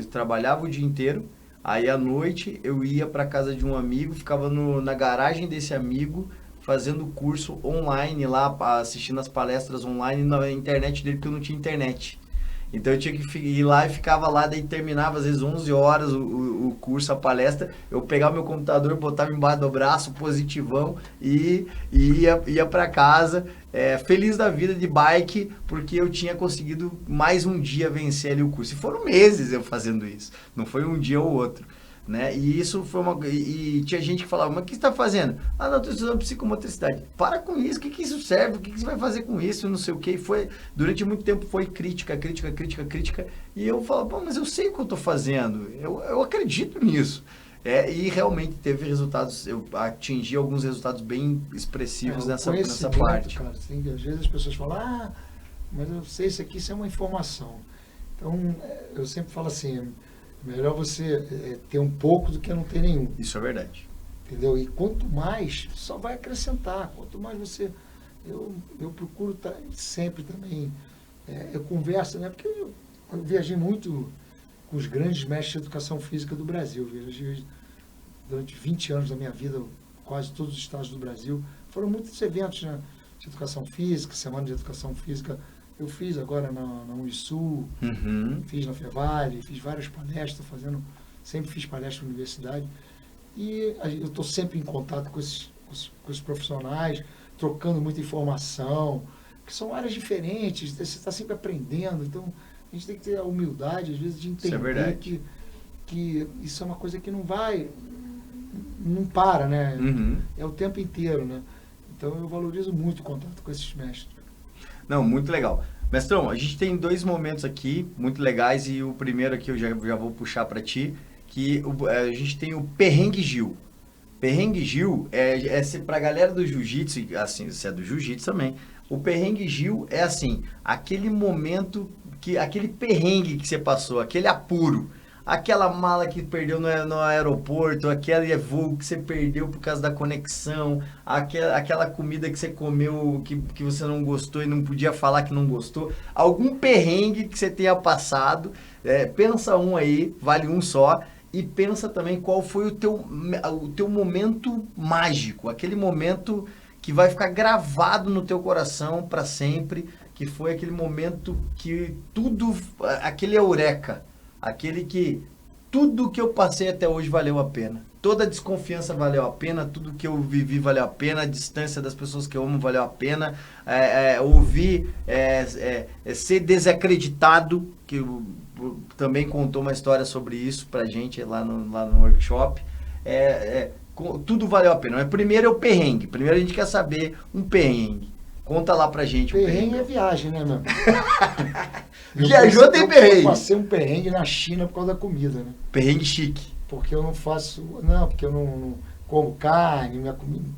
trabalhava o dia inteiro, aí à noite eu ia para casa de um amigo, ficava na garagem desse amigo, fazendo o curso online lá, assistindo as palestras online na internet dele, porque eu não tinha internet. Então eu tinha que ir lá e ficava lá, daí terminava às vezes 11 horas o curso, a palestra, eu pegava meu computador, botava embaixo do braço, positivão, e ia para casa, feliz da vida de bike, porque eu tinha conseguido mais um dia vencer ali o curso. E foram meses eu fazendo isso, não foi um dia ou outro. Né? E isso foi e tinha gente que falava, mas o que você está fazendo? Ah, não, estou estudando psicomotricidade. Para com isso, o que isso serve? O que você vai fazer com isso? Não sei o que. E durante muito tempo foi crítica. E eu falava, pô, mas eu sei o que eu estou fazendo. Eu acredito nisso. E realmente teve resultados, eu atingi alguns resultados bem expressivos nessa parte. Cara, às vezes as pessoas falam, mas eu sei isso é uma informação. Então, eu sempre falo assim, melhor você ter um pouco do que não ter nenhum. Isso é verdade. Entendeu? E quanto mais, só vai acrescentar. Quanto mais você... Eu procuro sempre também... eu converso, né? Porque eu viajei muito com os grandes mestres de educação física do Brasil. Viajei durante 20 anos da minha vida, quase todos os estados do Brasil. Foram muitos eventos, né, de educação física, semana de educação física. Eu fiz agora na Unisul, fiz na Fevale, fiz várias palestras, sempre fiz palestra na universidade. E eu estou sempre em contato com esses profissionais, trocando muita informação, que são áreas diferentes, você está sempre aprendendo. Então, a gente tem que ter a humildade, às vezes, de entender que isso é uma coisa que não para, né? É o tempo inteiro, né? Então, eu valorizo muito o contato com esses mestres. Não, muito legal. Mestrão, a gente tem 2 momentos aqui muito legais e o primeiro aqui eu já vou puxar para ti, que a gente tem o Perrengue Gil. Perrengue Gil é para a galera do jiu-jitsu, assim, você é do jiu-jitsu também, o Perrengue Gil é assim, aquele momento, aquele perrengue que você passou, aquele apuro, aquela mala que perdeu no aeroporto, aquele voo que você perdeu por causa da conexão, aquela comida que você comeu que você não gostou e não podia falar que não gostou, algum perrengue que você tenha passado, pensa um aí, vale um só, e pensa também qual foi o teu momento mágico, aquele momento que vai ficar gravado no teu coração para sempre, que foi aquele momento que aquele eureka, aquele que tudo que eu passei até hoje valeu a pena. Toda a desconfiança valeu a pena, tudo que eu vivi valeu a pena, a distância das pessoas que eu amo valeu a pena, ouvir, ser desacreditado, que também contou uma história sobre isso pra gente lá no workshop. Tudo valeu a pena. Mas primeiro é o perrengue. Primeiro a gente quer saber um perrengue. Conta lá pra gente. Perrengue é viagem, né, meu? Viajou, tem perrengue. Eu passei um perrengue na China por causa da comida, né? Perrengue chique. Porque eu não porque eu não como carne, minha comida.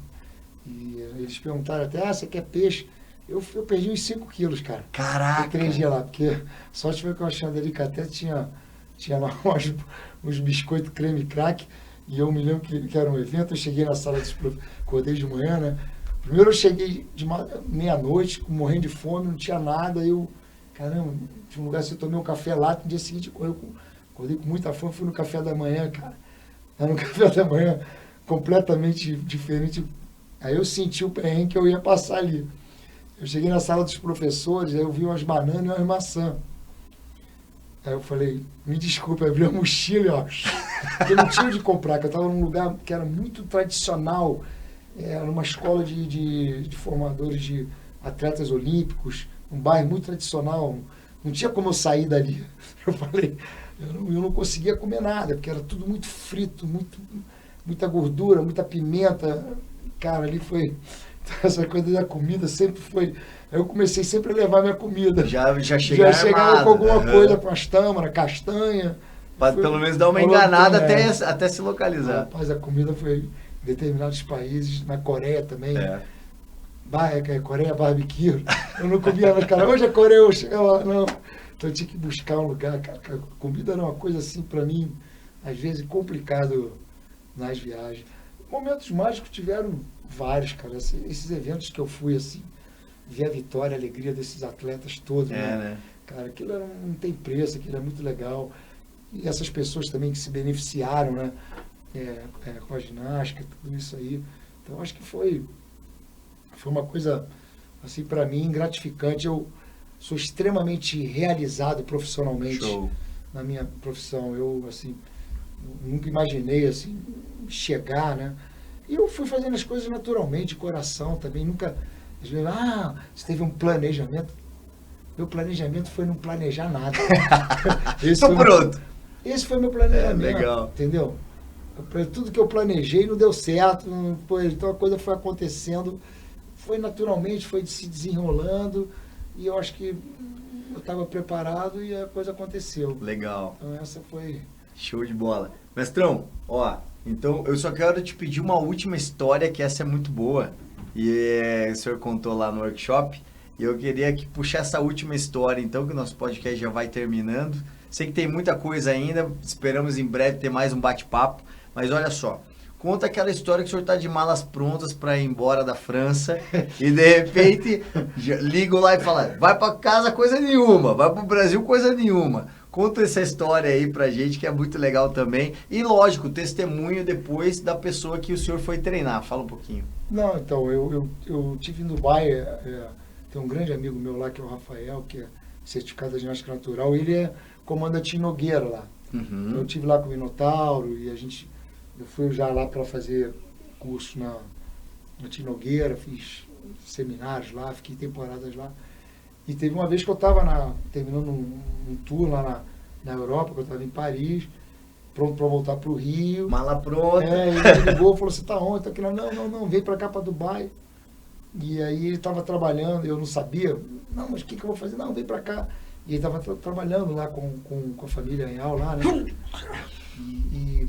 E eles perguntaram até, você quer peixe? Eu perdi uns 5 quilos, cara. Caraca! Em 3 dias lá, porque só tive que eu achando ali que até tinha lá uns biscoitos creme crack, e eu me lembro que era um evento, eu cheguei na sala acordei de manhã, né? Primeiro eu cheguei de meia-noite, morrendo de fome, não tinha nada, caramba, tinha um lugar assim, eu tomei um café lá, no dia seguinte acordei com muita fome, fui no café da manhã, cara. Era um café da manhã completamente diferente. Aí eu senti o perrengue que eu ia passar ali. Eu cheguei na sala dos professores, aí eu vi umas bananas e umas maçãs. Aí eu falei, me desculpe, abri a mochila, ó. Eu não tinha onde comprar, que eu estava num lugar que era muito tradicional, era uma escola de formadores de atletas olímpicos, um bairro muito tradicional, não tinha como eu sair dali. Eu falei, eu não conseguia comer nada, porque era tudo muito frito, muita gordura, muita pimenta. Cara, ali foi... Essa coisa da comida sempre foi... Aí eu comecei sempre a levar minha comida. Já chegava com alguma coisa, com as tâmaras, castanha. Para pelo menos dar uma enganada até se localizar. Rapaz, a comida foi em determinados países, na Coreia também. Coreia barbecue. Eu não comia, cara, hoje é Coreia, eu chegava lá, não. Então eu tinha que buscar um lugar, cara. A comida era uma coisa assim, para mim, às vezes complicado nas viagens. Momentos mágicos tiveram vários, cara. Esses eventos que eu fui, assim, vi a vitória, a alegria desses atletas todos, né? Cara, aquilo não tem preço, aquilo é muito legal. E essas pessoas também que se beneficiaram, né? Com a ginástica, tudo isso aí. Então, acho que foi uma coisa, assim, para mim, gratificante. Eu sou extremamente realizado profissionalmente. Show. Na minha profissão. Eu, assim, nunca imaginei, assim, chegar, né? E eu fui fazendo as coisas naturalmente, de coração também. Nunca... você teve um planejamento. Meu planejamento foi não planejar nada. Esse foi meu planejamento. Legal. Entendeu? Tudo que eu planejei não deu certo. Então a coisa foi acontecendo. Foi naturalmente, foi se desenrolando. E eu acho que eu estava preparado e a coisa aconteceu. Legal. Então essa foi... Show de bola. Mestrão, então eu só quero te pedir uma última história, que essa é muito boa. E o senhor contou lá no workshop. E eu queria que puxar essa última história, então, que o nosso podcast já vai terminando. Sei que tem muita coisa ainda, esperamos em breve ter mais um bate-papo. Mas olha só, conta aquela história que o senhor está de malas prontas para ir embora da França e de repente ligo lá e fala, vai para casa coisa nenhuma, vai para o Brasil coisa nenhuma. Conta essa história aí pra gente, que é muito legal também. E lógico, testemunho depois da pessoa que o senhor foi treinar. Fala um pouquinho. Não, então, eu tive em Dubai, tem um grande amigo meu lá, que é o Rafael, que é certificado de ginástica natural, ele é comandante em Nogueira lá. Uhum. Eu estive lá com o Minotauro e eu fui já lá para fazer curso na Nogueira, fiz seminários lá, fiquei temporadas lá. E teve uma vez que eu estava terminando um tour lá na Europa, que eu estava em Paris, pronto para voltar para o Rio. Mala pronta. Ele ligou, falou, você está onde? Tô aqui, não, vem para cá, para Dubai. E aí ele estava trabalhando, eu não sabia. Não, mas o que eu vou fazer? Não, vem para cá. E ele estava trabalhando lá com a família Real lá, né? E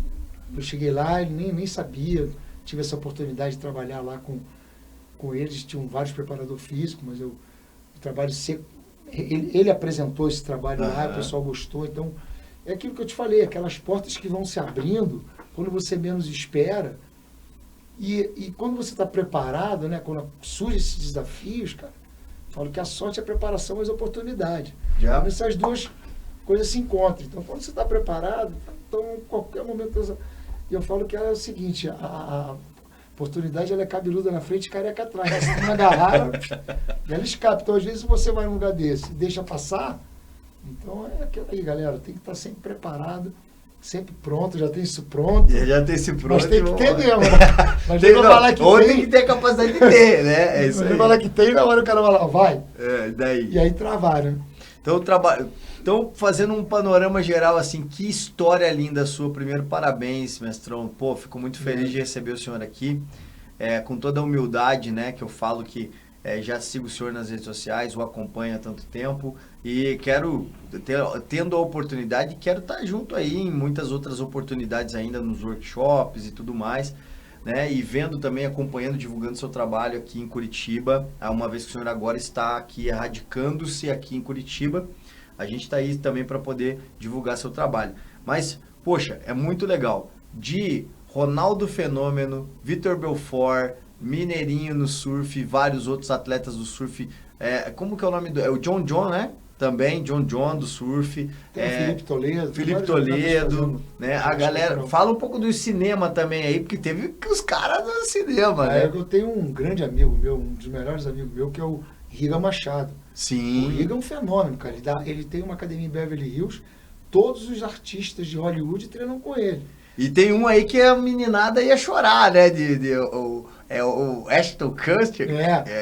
eu cheguei lá, ele nem sabia. Tive essa oportunidade de trabalhar lá com eles. Tinham vários preparadores físicos, mas o trabalho seco. Ele apresentou esse trabalho lá, o pessoal gostou. Então, é aquilo que eu te falei, aquelas portas que vão se abrindo quando você menos espera. E quando você está preparado, né, quando surgem esses desafios, cara, eu falo que a sorte é a preparação, mas a oportunidade. Quando essas duas coisas se encontram. Então, quando você está preparado, então, em qualquer momento... E eu falo que é o seguinte, a oportunidade, ela é cabeluda na frente e careca atrás. Você tem uma agarrar e ela escapa. Então, às vezes, você vai num lugar desse e deixa passar. Então, é aquilo aí, galera. Tem que estar sempre preparado, sempre pronto. Já tem isso pronto. Já tem isso pronto. Mas tem que ter mesmo. Mas tem, falar que ou tem que ter a capacidade de ter, né? É isso aí. Falar que tem, na hora o cara vai lá, vai. Daí. E aí travaram. Então, fazendo um panorama geral, assim, que história linda sua. Primeiro, parabéns, mestrão. Pô, fico muito feliz de receber o senhor aqui. Com toda a humildade, né, que eu falo que já sigo o senhor nas redes sociais, o acompanho há tanto tempo. E tendo a oportunidade, quero estar junto aí em muitas outras oportunidades ainda nos workshops e tudo mais. Né, e vendo também, acompanhando, divulgando seu trabalho aqui em Curitiba, uma vez que o senhor agora está aqui erradicando-se aqui em Curitiba, a gente está aí também para poder divulgar seu trabalho. Mas, poxa, é muito legal. De Ronaldo Fenômeno, Vitor Belfort, Mineirinho no surf, vários outros atletas do surf. Como que é o nome do... É o John, né? Também, John do surf. Tem Felipe Toledo. Felipe Toledo, né? A galera... Fala um pouco do cinema também aí, porque teve os caras do cinema, né? Eu tenho um grande amigo meu, um dos melhores amigos meu, que é o Riga Machado. Sim. O Riga é um fenômeno, cara. Ele tem uma academia em Beverly Hills, todos os artistas de Hollywood treinam com ele. E tem um aí que a meninada ia chorar, né? O Ashton Kutcher.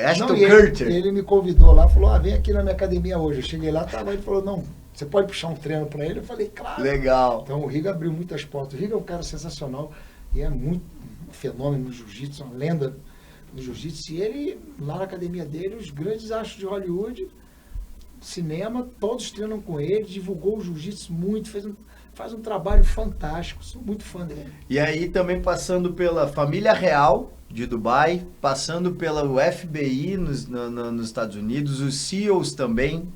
Ashton Kutcher. Ele me convidou lá, falou, vem aqui na minha academia hoje. Eu cheguei lá, tava, ele falou, não, você pode puxar um treino pra ele? Eu falei, claro. Legal. Então o Riga abriu muitas portas. O Riga é um cara sensacional e é muito um fenômeno no jiu-jitsu, uma lenda no jiu-jitsu. E ele, lá na academia dele, os grandes astros de Hollywood, cinema, todos treinam com ele, divulgou o jiu-jitsu muito, faz um trabalho fantástico, sou muito fã dele. E aí também passando pela família real de Dubai, passando pela FBI nos Estados Unidos, os CEOs também,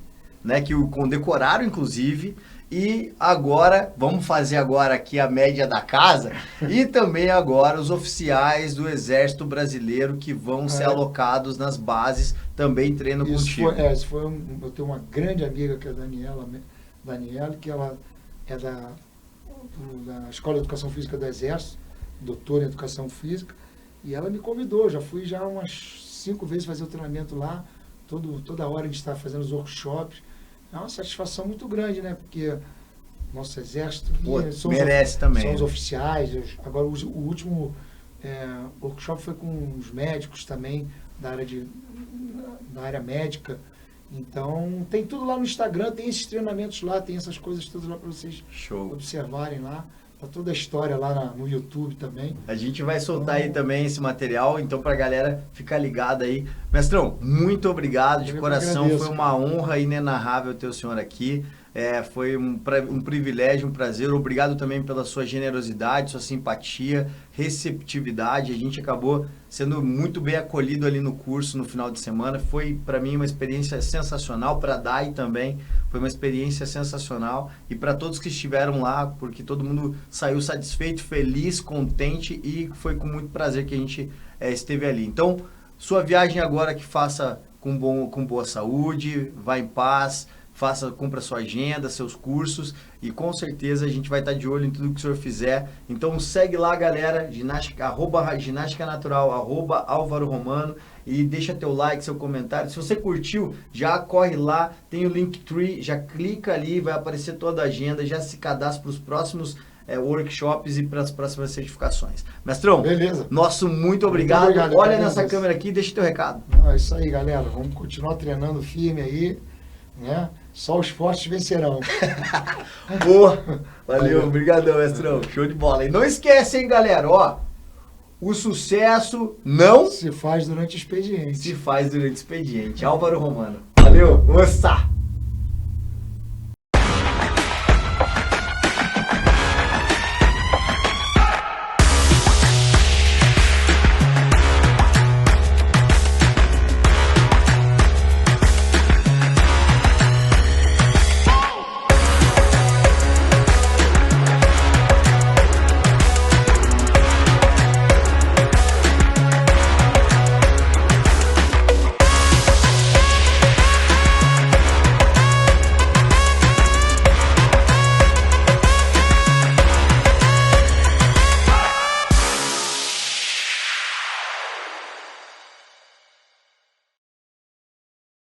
né, que o condecoraram inclusive, e agora, vamos fazer agora aqui a média da casa, e também agora os oficiais do Exército Brasileiro que vão ser alocados nas bases, também treinam contigo. Eu tenho uma grande amiga que é a Daniela, que ela é da Escola de Educação Física do Exército, doutora em Educação Física, e ela me convidou, já fui umas 5 vezes fazer o treinamento lá, toda hora a gente está fazendo os workshops. É uma satisfação muito grande, né? Porque nosso Exército merece também. São os oficiais. Agora, o último workshop foi com os médicos também, da área médica. Então, tem tudo lá no Instagram, tem esses treinamentos lá, tem essas coisas todas lá para vocês observarem lá. Tá toda a história lá no YouTube também. A gente vai soltar aí também esse material, então pra galera ficar ligada aí. Mestrão, muito obrigado de coração, foi uma honra inenarrável ter o senhor aqui. Foi um privilégio, um prazer. Obrigado também pela sua generosidade, sua simpatia, receptividade. A gente acabou sendo muito bem acolhido ali no curso no final de semana. Foi para mim uma experiência sensacional, para a Dai também foi uma experiência sensacional, e para todos que estiveram lá, porque todo mundo saiu satisfeito, feliz, contente, e foi com muito prazer que a gente esteve ali. Então, sua viagem agora que faça com boa saúde, vá em paz, cumpra sua agenda, seus cursos, e com certeza a gente vai estar de olho em tudo que o senhor fizer. Então segue lá, galera, ginástica natural, @Álvaro Romano, e deixa teu like, seu comentário. Se você curtiu, já corre lá, tem o Linktree, já clica ali, vai aparecer toda a agenda, já se cadastra para os próximos workshops e para as próximas certificações. Mestrão, beleza. Nosso muito obrigado. Olha nessa câmera aqui, deixa teu recado. É isso aí, galera. Vamos continuar treinando firme aí, né? Só os fortes vencerão. Boa! Valeu, obrigadão, mestrão. Show de bola. E não esquece, hein, galera, o sucesso não se faz durante o expediente. Se faz durante o expediente. Álvaro Romano. Valeu, moça!